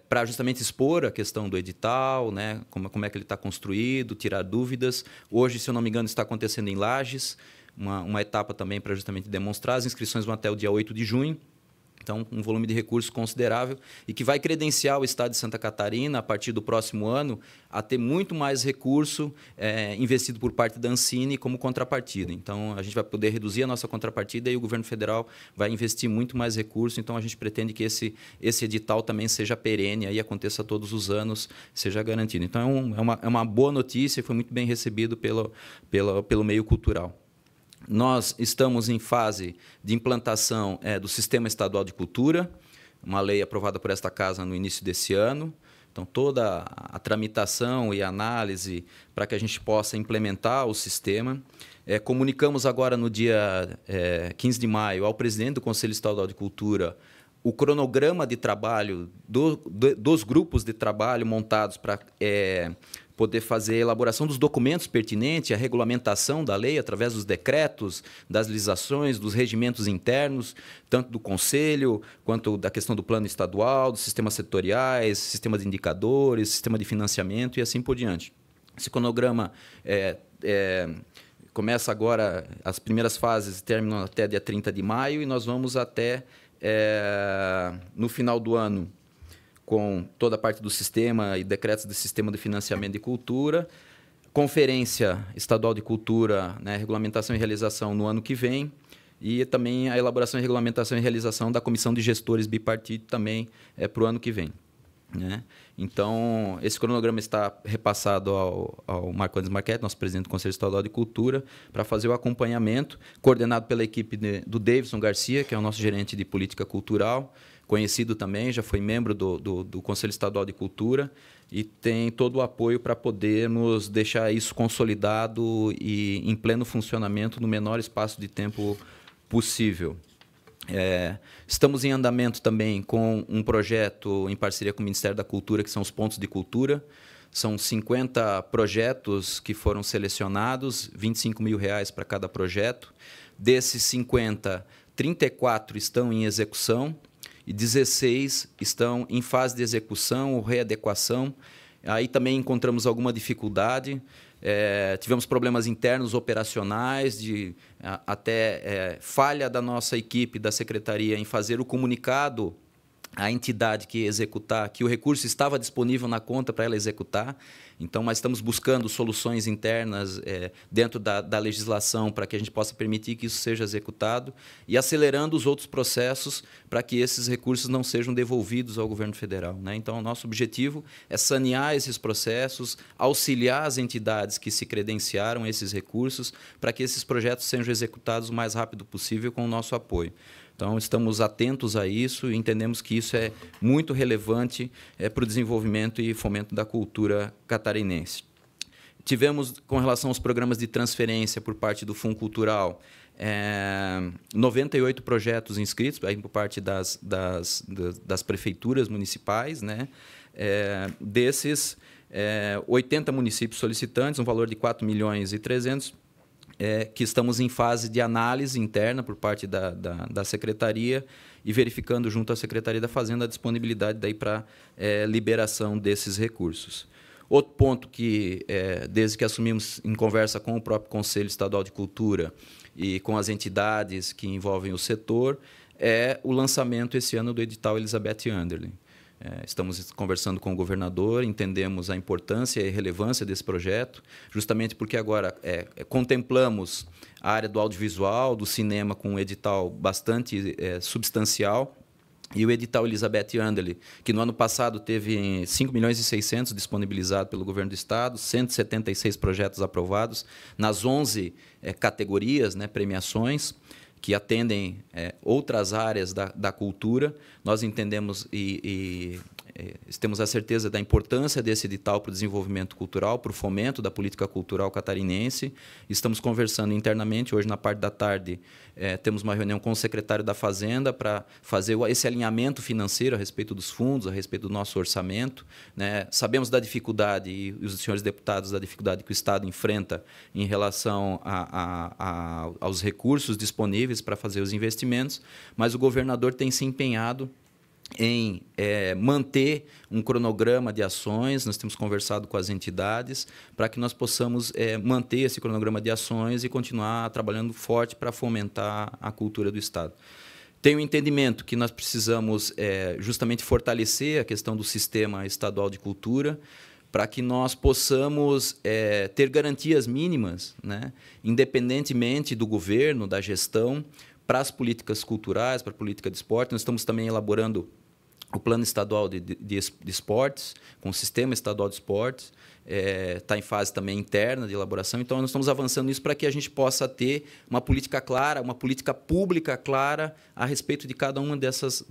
para justamente expor a questão do edital, né, como é que ele está construído, tirar dúvidas. Hoje, se eu não me engano, está acontecendo em Lages, uma etapa também para justamente demonstrar. As inscrições vão até o dia 8 de junho. Então, um volume de recursos considerável e que vai credenciar o Estado de Santa Catarina, a partir do próximo ano, a ter muito mais recurso investido por parte da Ancine como contrapartida. Então, a gente vai poder reduzir a nossa contrapartida e o governo federal vai investir muito mais recurso. Então, a gente pretende que esse edital também seja perene, aí aconteça todos os anos, seja garantido. Então, é uma boa notícia e foi muito bem recebido pelo meio cultural. Nós estamos em fase de implantação do Sistema Estadual de Cultura, uma lei aprovada por esta Casa no início desse ano. Então, toda a tramitação e análise para que a gente possa implementar o sistema. Comunicamos agora, no dia 15 de maio, ao presidente do Conselho Estadual de Cultura o cronograma de trabalho dos grupos de trabalho montados para poder fazer a elaboração dos documentos pertinentes, a regulamentação da lei através dos decretos, das legislações, dos regimentos internos, tanto do Conselho, quanto da questão do plano estadual, dos sistemas setoriais, sistema de indicadores, sistema de financiamento e assim por diante. Esse cronograma começa agora, as primeiras fases terminam até dia 30 de maio e nós vamos até, no final do ano, com toda a parte do sistema e decretos do sistema de financiamento de cultura, Conferência Estadual de Cultura, né, regulamentação e realização no ano que vem, e também a elaboração e regulamentação e realização da Comissão de Gestores Bipartite também para o ano que vem, né? Então, esse cronograma está repassado ao Marco Andes Marchetti, nosso presidente do Conselho Estadual de Cultura, para fazer o acompanhamento, coordenado pela equipe do Davidson Garcia, que é o nosso gerente de política cultural, conhecido também, já foi membro do Conselho Estadual de Cultura e tem todo o apoio para podermos deixar isso consolidado e em pleno funcionamento no menor espaço de tempo possível. Estamos em andamento também com um projeto em parceria com o Ministério da Cultura, que são os Pontos de Cultura. São 50 projetos que foram selecionados, R$25 mil para cada projeto. Desses 50, 34 estão em execução e 16 estão em fase de execução ou readequação. Aí também encontramos alguma dificuldade. Tivemos problemas internos operacionais, até falha da nossa equipe, da Secretaria, em fazer o comunicado à entidade que ia executar, que o recurso estava disponível na conta para ela executar. Então, nós estamos buscando soluções internas dentro da legislação para que a gente possa permitir que isso seja executado e acelerando os outros processos para que esses recursos não sejam devolvidos ao governo federal, né? Então, o nosso objetivo é sanear esses processos, auxiliar as entidades que se credenciaram a esses recursos para que esses projetos sejam executados o mais rápido possível com o nosso apoio. Então, estamos atentos a isso e entendemos que isso é muito relevante para o desenvolvimento e fomento da cultura catarinense. Tivemos, com relação aos programas de transferência por parte do Fundo Cultural, 98 projetos inscritos aí por parte das prefeituras municipais, né? Desses, 80 municípios solicitantes, um valor de 4,3 milhões. que estamos em fase de análise interna por parte da Secretaria e verificando junto à Secretaria da Fazenda a disponibilidade daí para liberação desses recursos. Outro ponto que, desde que assumimos em conversa com o próprio Conselho Estadual de Cultura e com as entidades que envolvem o setor, é o lançamento esse ano do edital Elizabeth Anderle. Estamos conversando com o governador, entendemos a importância e a relevância desse projeto, justamente porque agora contemplamos a área do audiovisual, do cinema, com um edital bastante substancial. E o edital Elizabeth Anderle, que no ano passado teve 5 milhões e 600 disponibilizado pelo governo do Estado, 176 projetos aprovados nas 11 categorias, premiações, que atendem outras áreas da cultura. Nós entendemos e temos a certeza da importância desse edital para o desenvolvimento cultural, para o fomento da política cultural catarinense. Estamos conversando internamente. Hoje, na parte da tarde, temos uma reunião com o secretário da Fazenda para fazer esse alinhamento financeiro a respeito dos fundos, a respeito do nosso orçamento. Sabemos da dificuldade, e os senhores deputados, da dificuldade que o Estado enfrenta em relação aos recursos disponíveis para fazer os investimentos, mas o governador tem se empenhado em manter um cronograma de ações. Nós temos conversado com as entidades para que nós possamos manter esse cronograma de ações e continuar trabalhando forte para fomentar a cultura do Estado. Tenho o entendimento que nós precisamos justamente fortalecer a questão do sistema estadual de cultura para que nós possamos ter garantias mínimas, independentemente do governo, da gestão, para as políticas culturais, para a política de esporte. Nós estamos também elaborando o Plano Estadual de Esportes, com o Sistema Estadual de Esportes, está em fase também interna de elaboração. Então, nós estamos avançando nisso para que a gente possa ter uma política clara, uma política pública clara a respeito de cada um desses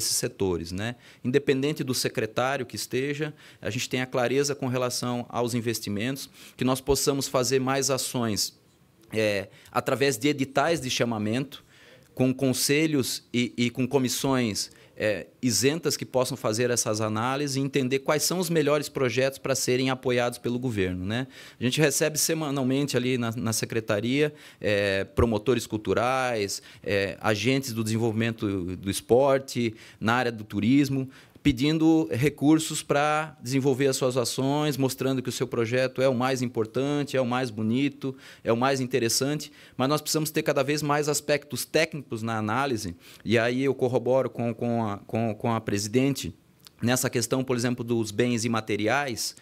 setores. Independente do secretário que esteja, a gente tem a clareza com relação aos investimentos, que nós possamos fazer mais ações através de editais de chamamento, com conselhos e com comissões isentas que possam fazer essas análises e entender quais são os melhores projetos para serem apoiados pelo governo. A gente recebe semanalmente ali na Secretaria promotores culturais, agentes do desenvolvimento do esporte, na área do turismo, pedindo recursos para desenvolver as suas ações, mostrando que o seu projeto é o mais importante, é o mais bonito, é o mais interessante, mas nós precisamos ter cada vez mais aspectos técnicos na análise, e aí eu corroboro com a presidente nessa questão, por exemplo, dos bens imateriais.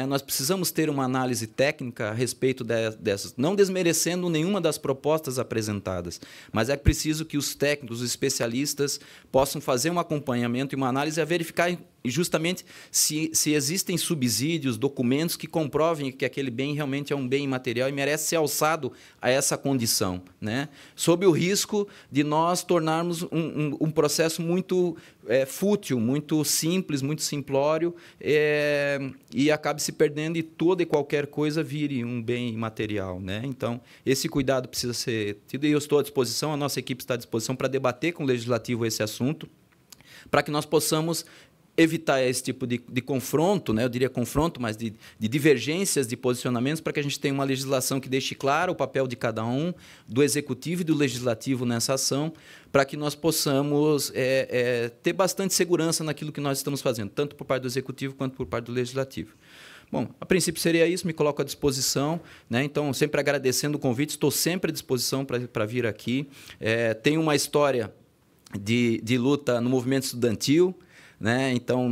Nós precisamos ter uma análise técnica a respeito dessas, não desmerecendo nenhuma das propostas apresentadas, mas é preciso que os técnicos, os especialistas, possam fazer um acompanhamento e uma análise a verificar justamente se existem subsídios, documentos que comprovem que aquele bem realmente é um bem imaterial e merece ser alçado a essa condição, sob o risco de nós tornarmos um processo muito fútil, muito simples, muito simplório, e acabe se perdendo e toda e qualquer coisa vire um bem imaterial. Então, esse cuidado precisa ser tido, e eu estou à disposição, a nossa equipe está à disposição para debater com o Legislativo esse assunto, para que nós possamos evitar esse tipo de confronto, eu diria confronto, mas de divergências de posicionamentos, para que a gente tenha uma legislação que deixe claro o papel de cada um, do Executivo e do Legislativo nessa ação, para que nós possamos ter bastante segurança naquilo que nós estamos fazendo, tanto por parte do Executivo quanto por parte do Legislativo. Bom, a princípio seria isso, me coloco à disposição, então, sempre agradecendo o convite, estou sempre à disposição para vir aqui. Tenho uma história de luta no movimento estudantil, então,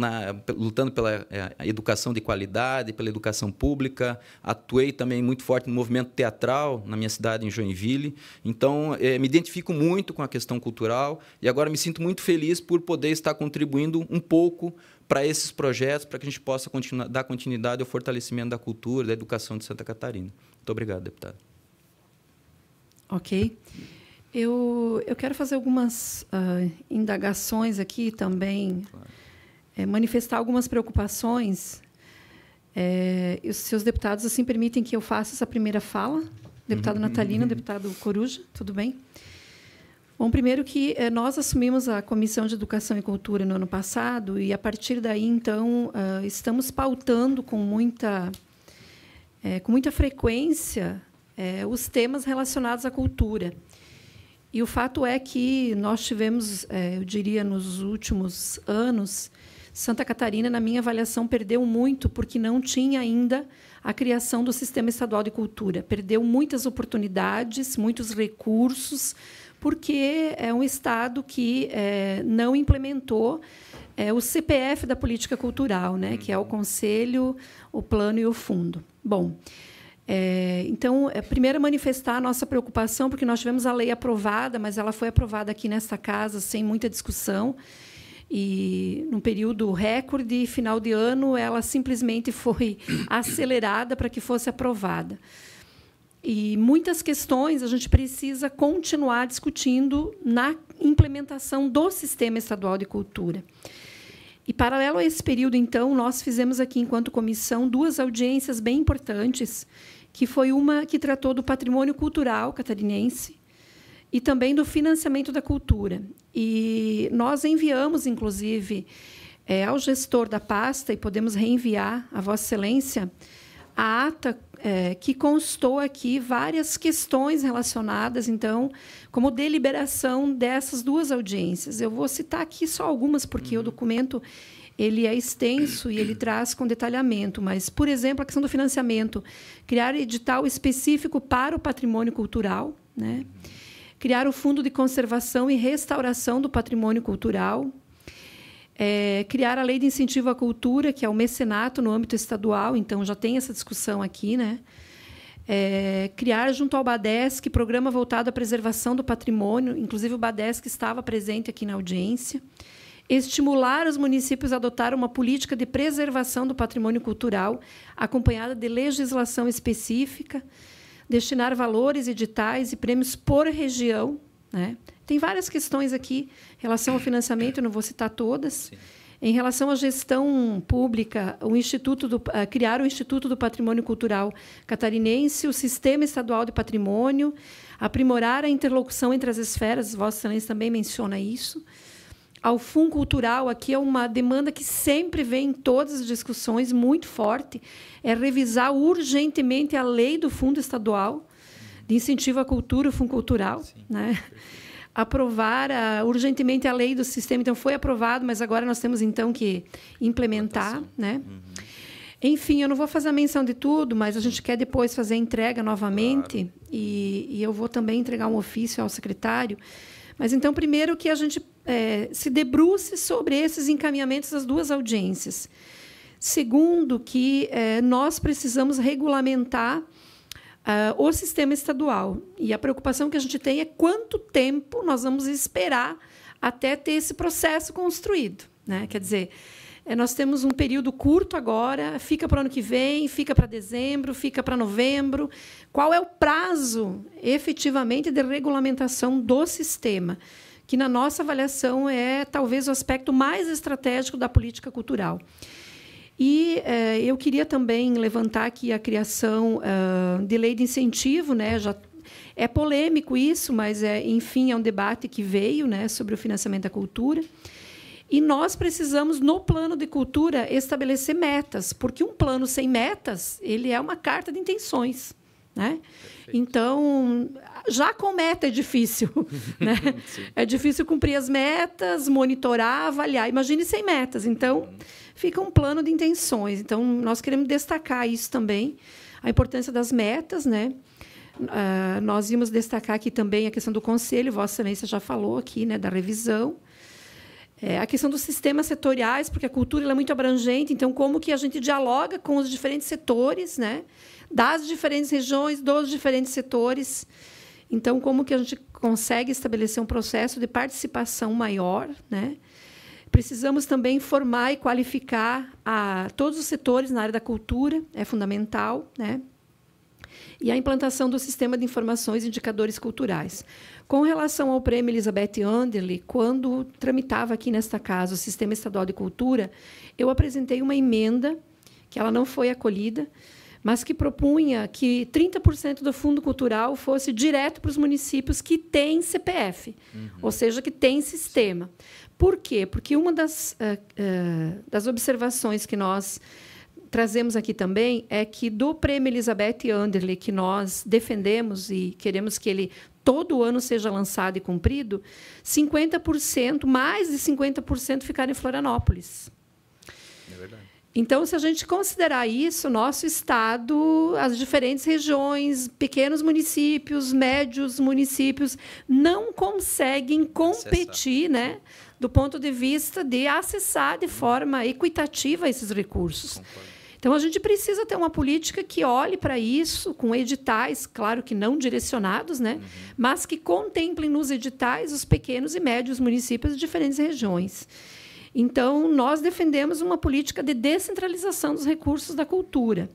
lutando pela educação de qualidade, pela educação pública. Atuei também muito forte no movimento teatral na minha cidade, em Joinville. Então, me identifico muito com a questão cultural e agora me sinto muito feliz por poder estar contribuindo um pouco para esses projetos, para que a gente possa dar continuidade ao fortalecimento da cultura, da educação de Santa Catarina. Muito obrigado, deputado. Ok. Eu quero fazer algumas indagações aqui também, claro. Manifestar algumas preocupações. E os seus deputados assim permitem que eu faça essa primeira fala? Deputado Natalino, deputado Coruja, tudo bem? Bom, primeiro que nós assumimos a Comissão de Educação e Cultura no ano passado e, a partir daí, então, estamos pautando com muita frequência os temas relacionados à cultura. E o fato é que nós tivemos, eu diria, nos últimos anos, Santa Catarina, na minha avaliação, perdeu muito porque não tinha ainda a criação do Sistema Estadual de Cultura. Perdeu muitas oportunidades, muitos recursos, porque é um Estado que não implementou o CPF da política cultural, né, que é o Conselho, o Plano e o Fundo. Bom, então, primeiro manifestar a nossa preocupação, porque nós tivemos a lei aprovada, mas ela foi aprovada aqui nesta casa sem muita discussão, e, num período recorde, final de ano, ela simplesmente foi acelerada para que fosse aprovada. E muitas questões a gente precisa continuar discutindo na implementação do Sistema Estadual de Cultura. E, paralelo a esse período, então, nós fizemos aqui, enquanto comissão, 2 audiências bem importantes, que foi uma que tratou do patrimônio cultural catarinense e também do financiamento da cultura. E nós enviamos, inclusive, ao gestor da pasta, e podemos reenviar a Vossa Excelência, a ata que constou aqui várias questões relacionadas, então, como deliberação dessas 2 audiências. Eu vou citar aqui só algumas, porque o documento ele é extenso e ele traz com detalhamento. Mas, por exemplo, a questão do financiamento. Criar edital específico para o patrimônio cultural, né? Criar o Fundo de Conservação e Restauração do Patrimônio Cultural. Criar a Lei de Incentivo à Cultura, que é o mecenato no âmbito estadual, então já tem essa discussão aqui, né? Criar, junto ao BADESC, programa voltado à preservação do patrimônio, inclusive o BADESC estava presente aqui na audiência. Estimular os municípios a adotar uma política de preservação do patrimônio cultural, acompanhada de legislação específica. Destinar valores, editais e prêmios por região, né? Tem várias questões aqui em relação ao financiamento, eu não vou citar todas. Sim. Em relação à gestão pública, criar o Instituto do Patrimônio Cultural Catarinense, o Sistema Estadual de Patrimônio, aprimorar a interlocução entre as esferas, Vossa Excelência também menciona isso. Ao Fundo Cultural, aqui é uma demanda que sempre vem em todas as discussões, muito forte, é revisar urgentemente a lei do Fundo Estadual de Incentivo à Cultura, o Fundo Cultural, né? Aprovar urgentemente a lei do sistema. Então, foi aprovado, mas agora nós temos, então, que implementar, né? Enfim, eu não vou fazer a menção de tudo, mas a gente quer depois fazer a entrega novamente, claro. E eu vou também entregar um ofício ao secretário. Mas, então, primeiro que a gente se debruce sobre esses encaminhamentos das 2 audiências. Segundo, que nós precisamos regulamentar o sistema estadual. E a preocupação que a gente tem é quanto tempo nós vamos esperar até ter esse processo construído, né? Quer dizer, nós temos um período curto agora, fica para o ano que vem, fica para dezembro, fica para novembro. Qual é o prazo, efetivamente, de regulamentação do sistema? Que, na nossa avaliação, é talvez o aspecto mais estratégico da política cultural. E eu queria também levantar aqui a criação de lei de incentivo, né? Já é polêmico isso, mas, enfim, é um debate que veio, né, sobre o financiamento da cultura. E nós precisamos, no plano de cultura, estabelecer metas, porque um plano sem metas ele é uma carta de intenções, né? Então, já com meta é difícil, né? É difícil cumprir as metas, monitorar, avaliar. Imagine sem metas. Então, fica um plano de intenções. Então, nós queremos destacar isso também, a importância das metas, né? Nós íamos destacar aqui também a questão do conselho, Vossa Excelência já falou aqui, né, da revisão. A questão dos sistemas setoriais, porque a cultura ela é muito abrangente, então, como que a gente dialoga com os diferentes setores, né, das diferentes regiões, dos diferentes setores. Então, como que a gente consegue estabelecer um processo de participação maior, né? Precisamos também formar e qualificar todos os setores na área da cultura, é fundamental, né? E a implantação do sistema de informações e indicadores culturais. Com relação ao prêmio Elizabeth Anderle, quando tramitava aqui nesta casa o Sistema Estadual de Cultura, eu apresentei uma emenda, que ela não foi acolhida, mas que propunha que 30% do fundo cultural fosse direto para os municípios que têm CPF, ou seja, que têm sistema. Por quê? Porque uma das observações que nós trazemos aqui também é que do Prêmio Elizabeth Anderle, que nós defendemos e queremos que ele todo ano seja lançado e cumprido, 50%, mais de 50% ficaram em Florianópolis. É verdade. Então, se a gente considerar isso, nosso estado, as diferentes regiões, pequenos municípios, médios municípios, não conseguem competir, né, do ponto de vista de acessar de forma equitativa esses recursos. Concordo. Então, a gente precisa ter uma política que olhe para isso, com editais, claro que não direcionados, né, mas que contemplem nos editais os pequenos e médios municípios de diferentes regiões. Então, nós defendemos uma política de descentralização dos recursos da cultura.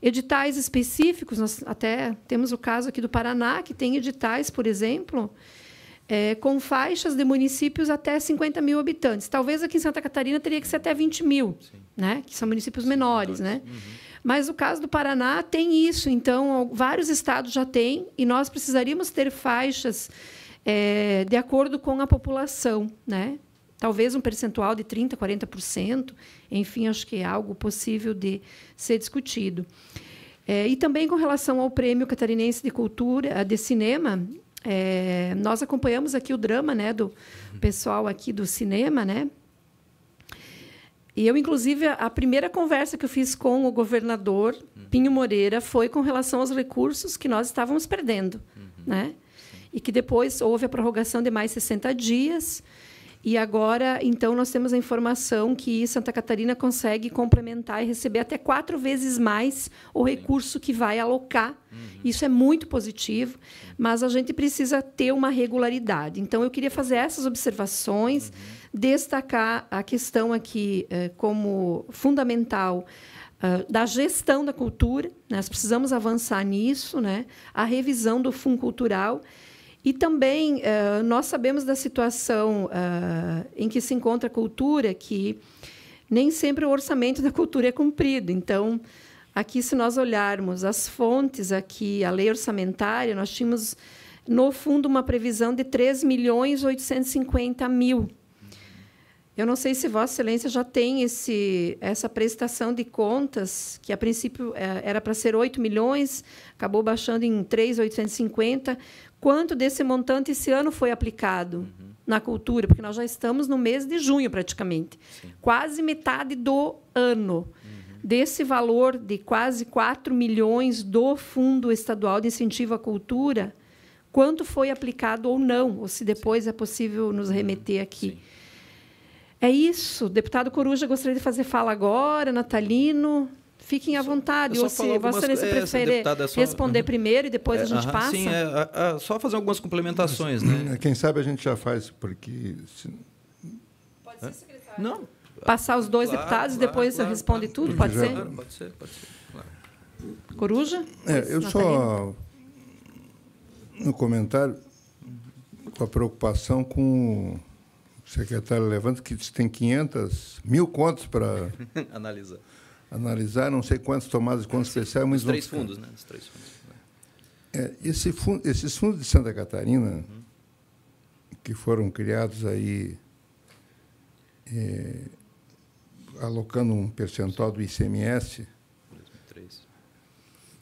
Editais específicos, nós até temos o caso aqui do Paraná, que tem editais, por exemplo, com faixas de municípios até 50 mil habitantes. Talvez aqui em Santa Catarina teria que ser até 20 mil, né? Que são municípios menores. Né? Mas o caso do Paraná tem isso. Então, vários estados já têm, e nós precisaríamos ter faixas de acordo com a população, né? Talvez um percentual de 30%, 40%. Enfim, acho que é algo possível de ser discutido. E também com relação ao Prêmio Catarinense de Cultura, de Cinema, nós acompanhamos aqui o drama, né, do pessoal aqui do cinema, né? E eu, inclusive, a primeira conversa que eu fiz com o governador Pinho Moreira foi com relação aos recursos que nós estávamos perdendo, né? E que depois houve a prorrogação de mais 60 dias. E agora, então, nós temos a informação que Santa Catarina consegue complementar e receber até 4 vezes mais o recurso que vai alocar. Isso é muito positivo, mas a gente precisa ter uma regularidade. Então, eu queria fazer essas observações, destacar a questão aqui como fundamental da gestão da cultura. Nós precisamos avançar nisso, né? A revisão do Fundo Cultural. E também nós sabemos da situação em que se encontra a cultura, que nem sempre o orçamento da cultura é cumprido. Então, aqui, se nós olharmos as fontes, aqui, a lei orçamentária, nós tínhamos, no fundo, uma previsão de 3.850.000. Eu não sei se Vossa Excelência já tem essa prestação de contas, que, a princípio, era para ser 8 milhões, acabou baixando em 3.850. Quanto desse montante esse ano foi aplicado na cultura? Porque nós já estamos no mês de junho, praticamente. Quase metade do ano. Desse valor de quase 4 milhões do Fundo Estadual de Incentivo à Cultura, quanto foi aplicado ou não? Ou se depois é possível nos remeter aqui. É isso. Deputado Coruja, gostaria de fazer fala agora. Natalino... Fiquem à vontade, ou se Vossa Excelência prefere responder primeiro e depois a gente passa. Sim, só fazer algumas complementações. Né? Quem sabe a gente já faz, porque... Pode ser, secretário. Não. Passar os dois deputados e depois responde tudo, pode ser? Pode ser. Claro. Coruja? Eu só, no comentário, com a preocupação com o secretário Levante, que tem 500.000 contas para... analisar, não sei quantas tomadas de conta especiais, mas... Os 3 fundos, né? Os 3 fundos. Esses fundos de Santa Catarina, que foram criados aí, alocando um percentual do ICMS, 2003.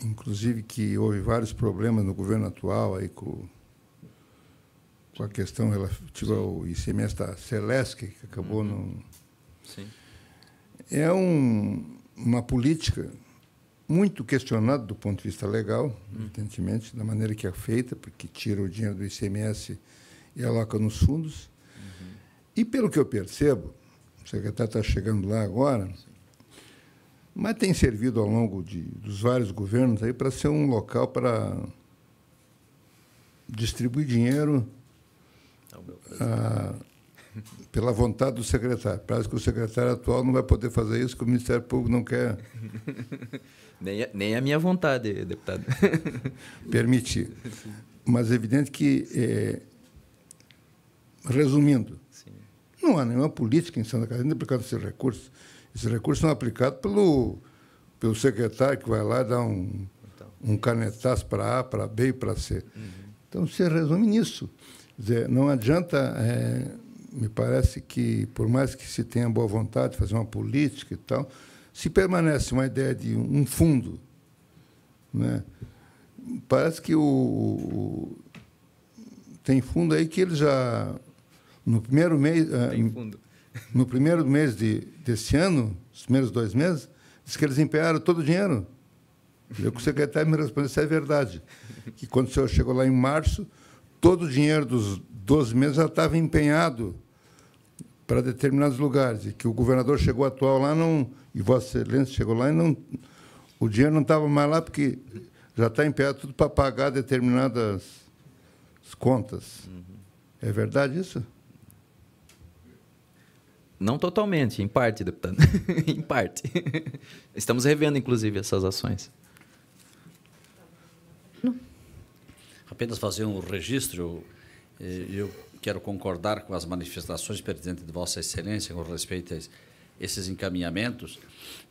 Inclusive que houve vários problemas no governo atual aí com a questão relativa ao ICMS da Celesc, que acabou não... Sim. É uma política muito questionada do ponto de vista legal, evidentemente, da maneira que é feita, porque tira o dinheiro do ICMS e aloca nos fundos. E, pelo que eu percebo, o secretário está chegando lá agora, mas tem servido ao longo dos vários governos aí para ser um local para distribuir dinheiro pela vontade do secretário. Parece que o secretário atual não vai poder fazer isso, que o Ministério Público não quer... Nem a minha vontade, deputado. Permitir. Mas é evidente que, resumindo, não há nenhuma política em Santa Catarina aplicando esses recursos. Esses recursos são aplicados pelo secretário que vai lá dar um canetaço para A, para B e para C. Então, se resume nisso. Quer dizer, não adianta... me parece que, por mais que se tenha boa vontade de fazer uma política e tal, se permanece uma ideia de um fundo, né? Parece que tem fundo aí que ele já, no primeiro mês, no primeiro mês desse ano, os primeiros 2 meses, diz que eles empenharam todo o dinheiro. Eu, com o secretário, me respondeu se é verdade, que quando o senhor chegou lá em março, todo o dinheiro dos 12 meses já estava empenhado para determinados lugares, e que o governador chegou atual lá, e Vossa Excelência chegou lá, e o dinheiro não estava mais lá, porque já está empenhado tudo para pagar determinadas contas. É verdade isso? Não totalmente, em parte, deputado. Em parte. Estamos revendo, inclusive, essas ações. Apenas fazer um registro. Eu quero concordar com as manifestações, presidente de Vossa Excelência, com respeito a esses encaminhamentos.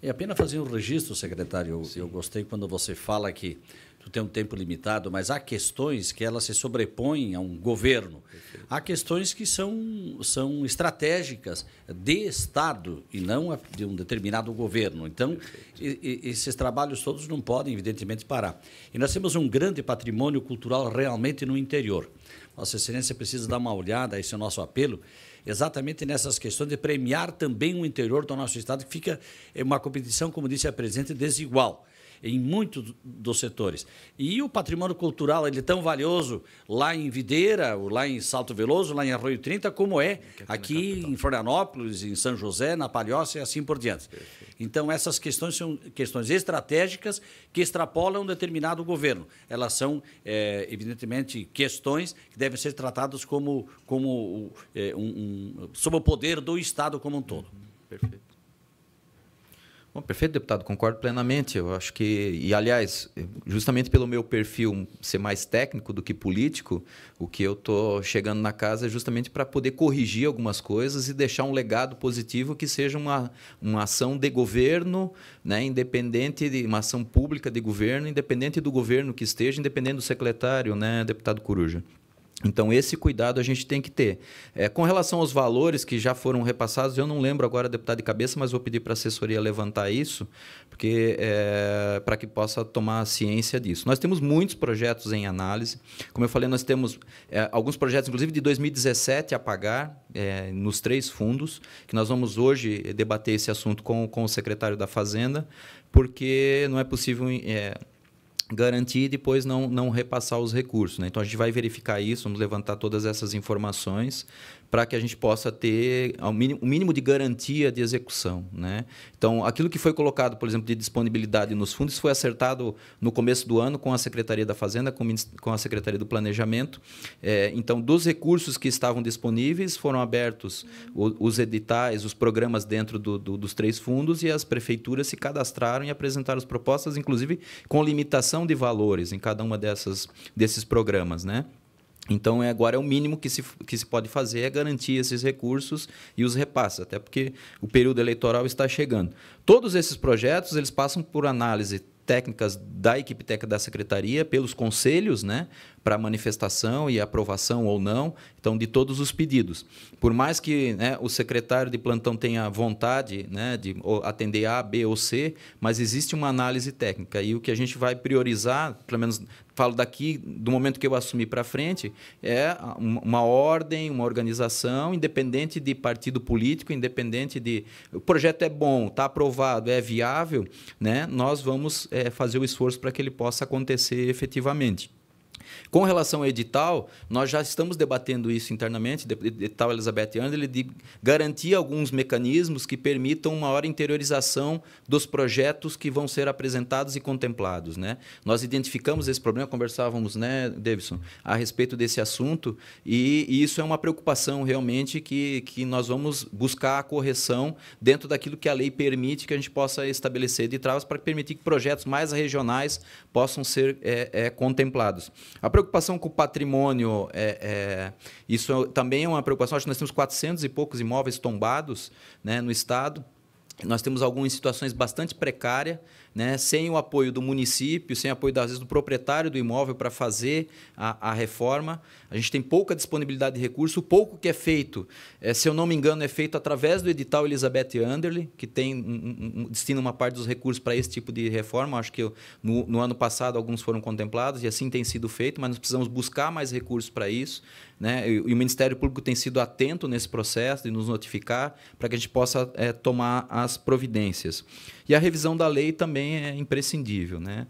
É apenas fazer um registro, secretário. Eu gostei quando você fala que tu tem um tempo limitado, mas há questões que elas se sobrepõem a um governo. Perfeito. Há questões que são estratégicas de Estado e não de um determinado governo. Então, esses trabalhos todos não podem, evidentemente, parar. E nós temos um grande patrimônio cultural realmente no interior. Vossa Excelência precisa dar uma olhada, esse é o nosso apelo, exatamente nessas questões de premiar também o interior do nosso Estado, que fica uma competição, como disse a presidente, desigual em muitos dos setores. E o patrimônio cultural, ele é tão valioso lá em Videira, lá em Salto Veloso, lá em Arroio 30, como é aqui em Florianópolis, em São José, na Palhoça e assim por diante. Perfeito. Então, essas questões são questões estratégicas que extrapolam um determinado governo. Elas são, evidentemente, questões que devem ser tratadas sob o poder do Estado como um todo. Perfeito. Bom, perfeito, deputado, concordo plenamente. Eu acho que, e aliás, justamente pelo meu perfil ser mais técnico do que político, o que eu estou chegando na casa é justamente para poder corrigir algumas coisas e deixar um legado positivo que seja uma ação de governo, né, independente de uma ação pública de governo, independente do governo que esteja, independente do secretário, né, deputado Coruja. Então, esse cuidado a gente tem que ter. Com relação aos valores que já foram repassados, eu não lembro agora, deputado de cabeça, mas vou pedir para a assessoria levantar isso, porque para que possa tomar ciência disso. Nós temos muitos projetos em análise. Como eu falei, nós temos alguns projetos, inclusive de 2017, a pagar nos 3 fundos, que nós vamos hoje debater esse assunto com o secretário da Fazenda, porque não é possível garantir e depois não repassar os recursos, né? Então, a gente vai verificar isso, vamos levantar todas essas informações para que a gente possa ter o mínimo de garantia de execução, né? Então, aquilo que foi colocado, por exemplo, de disponibilidade nos fundos, foi acertado no começo do ano com a Secretaria da Fazenda, com a Secretaria do Planejamento. Então, dos recursos que estavam disponíveis, foram abertos os editais, os programas dentro dos 3 fundos, e as prefeituras se cadastraram e apresentaram as propostas, inclusive com limitação de valores em cada uma desses programas, né? Então, agora o mínimo que se pode fazer é garantir esses recursos e os repasses, até porque o período eleitoral está chegando. Todos esses projetos eles passam por análise técnicas da equipe técnica da Secretaria, pelos conselhos, né, para manifestação e aprovação ou não, então, de todos os pedidos. Por mais que, né, o secretário de plantão tenha vontade, né, de atender A, B ou C, mas existe uma análise técnica. E o que a gente vai priorizar, pelo menos falo daqui, do momento que eu assumir para frente, é uma ordem, uma organização, independente de partido político, independente de... O projeto é bom, está aprovado, é viável, né, nós vamos fazer o esforço para que ele possa acontecer efetivamente. Com relação ao edital, nós já estamos debatendo isso internamente, o edital Elizabeth Anderle, de garantir alguns mecanismos que permitam uma maior interiorização dos projetos que vão ser apresentados e contemplados, né? Nós identificamos esse problema, conversávamos, né, Davidson, a respeito desse assunto, e isso é uma preocupação realmente que nós vamos buscar a correção dentro daquilo que a lei permite que a gente possa estabelecer de travas para permitir que projetos mais regionais possam ser contemplados. A preocupação com o patrimônio, isso também é uma preocupação. Acho que nós temos 400 e poucos imóveis tombados, né, no Estado. Nós temos algumas situações bastante precárias, né, sem o apoio do município, sem o apoio, às vezes, do proprietário do imóvel para fazer a reforma. A gente tem pouca disponibilidade de recurso. O pouco que é feito, se eu não me engano, é feito através do edital Elizabeth Anderle, que destina uma parte dos recursos para esse tipo de reforma. Acho que no ano passado alguns foram contemplados e assim tem sido feito, mas nós precisamos buscar mais recursos para isso, né? E o Ministério Público tem sido atento nesse processo de nos notificar para que a gente possa tomar as providências. E a revisão da lei também é imprescindível, né?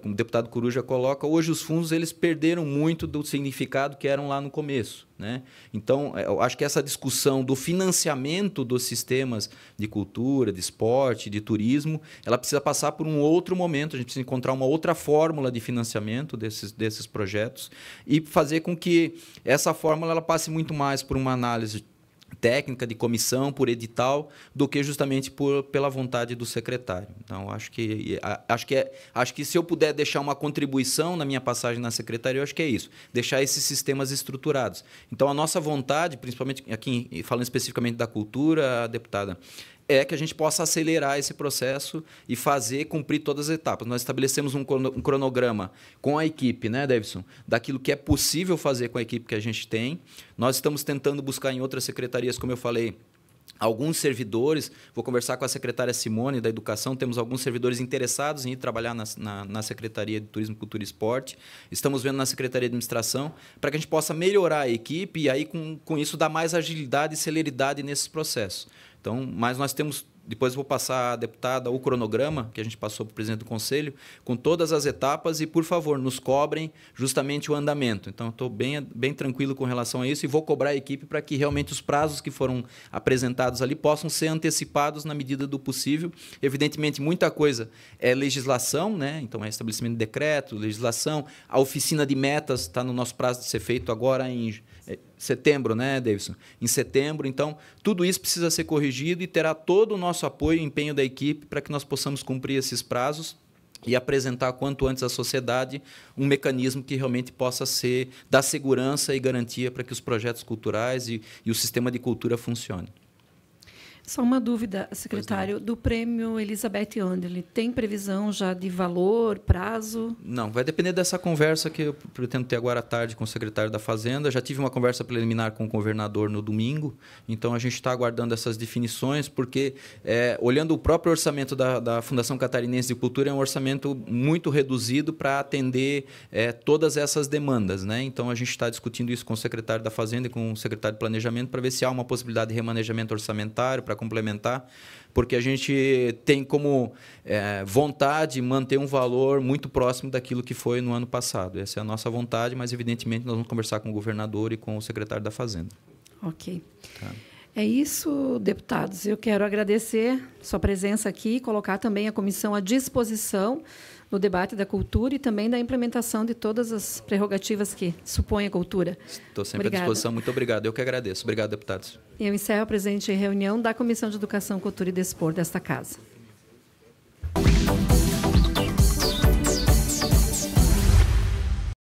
Como o deputado Coruja coloca, hoje os fundos eles perderam muito do significado que eram lá no começo, né? Então, eu acho que essa discussão do financiamento dos sistemas de cultura, de esporte, de turismo, ela precisa passar por um outro momento, a gente precisa encontrar uma outra fórmula de financiamento desses projetos e fazer com que essa fórmula ela passe muito mais por uma análise técnica, de comissão, por edital, do que justamente pela vontade do secretário. Então, acho que se eu puder deixar uma contribuição na minha passagem na secretaria, eu acho que é isso, deixar esses sistemas estruturados. Então, a nossa vontade, principalmente aqui, falando especificamente da cultura, deputada, é que a gente possa acelerar esse processo e fazer cumprir todas as etapas. Nós estabelecemos um cronograma com a equipe, né, Davidson, daquilo que é possível fazer com a equipe que a gente tem. Nós estamos tentando buscar em outras secretarias, como eu falei, alguns servidores. Vou conversar com a secretária Simone da Educação. Temos alguns servidores interessados em ir trabalhar na Secretaria de Turismo, Cultura e Esporte. Estamos vendo na Secretaria de Administração para que a gente possa melhorar a equipe e aí, com isso, dar mais agilidade e celeridade nesses processos. Então, mas nós temos, depois vou passar à deputada o cronograma que a gente passou para o presidente do Conselho, com todas as etapas e, por favor, nos cobrem justamente o andamento. Então, estou bem tranquilo com relação a isso e vou cobrar a equipe para que realmente os prazos que foram apresentados ali possam ser antecipados na medida do possível. Evidentemente, muita coisa é legislação, né? Então, é estabelecimento de decreto, legislação. A oficina de metas está no nosso prazo de ser feito agora em setembro, né, Davidson? Em setembro. Então, tudo isso precisa ser corrigido e terá todo o nosso apoio e empenho da equipe para que nós possamos cumprir esses prazos e apresentar quanto antes à sociedade um mecanismo que realmente possa dar segurança e garantia para que os projetos culturais e o sistema de cultura funcionem. Só uma dúvida, secretário, do prêmio Elizabeth Anderle, tem previsão já de valor, prazo? Não, vai depender dessa conversa que eu pretendo ter agora à tarde com o secretário da Fazenda. Já tive uma conversa preliminar com o governador no domingo, então a gente está aguardando essas definições, porque, olhando o próprio orçamento da Fundação Catarinense de Cultura, é um orçamento muito reduzido para atender todas essas demandas, né? Então, a gente está discutindo isso com o secretário da Fazenda e com o secretário de Planejamento para ver se há uma possibilidade de remanejamento orçamentário para complementar, porque a gente tem como vontade manter um valor muito próximo daquilo que foi no ano passado. Essa é a nossa vontade, mas, evidentemente, nós vamos conversar com o governador e com o secretário da Fazenda. Ok. Tá. É isso, deputados. Eu quero agradecer sua presença aqui e colocar também a comissão à disposição no debate da cultura e também da implementação de todas as prerrogativas que supõe a cultura. Estou sempre à disposição. Muito obrigado. Eu que agradeço. Obrigado, deputados. Eu encerro a presente reunião da Comissão de Educação, Cultura e Desporto desta Casa.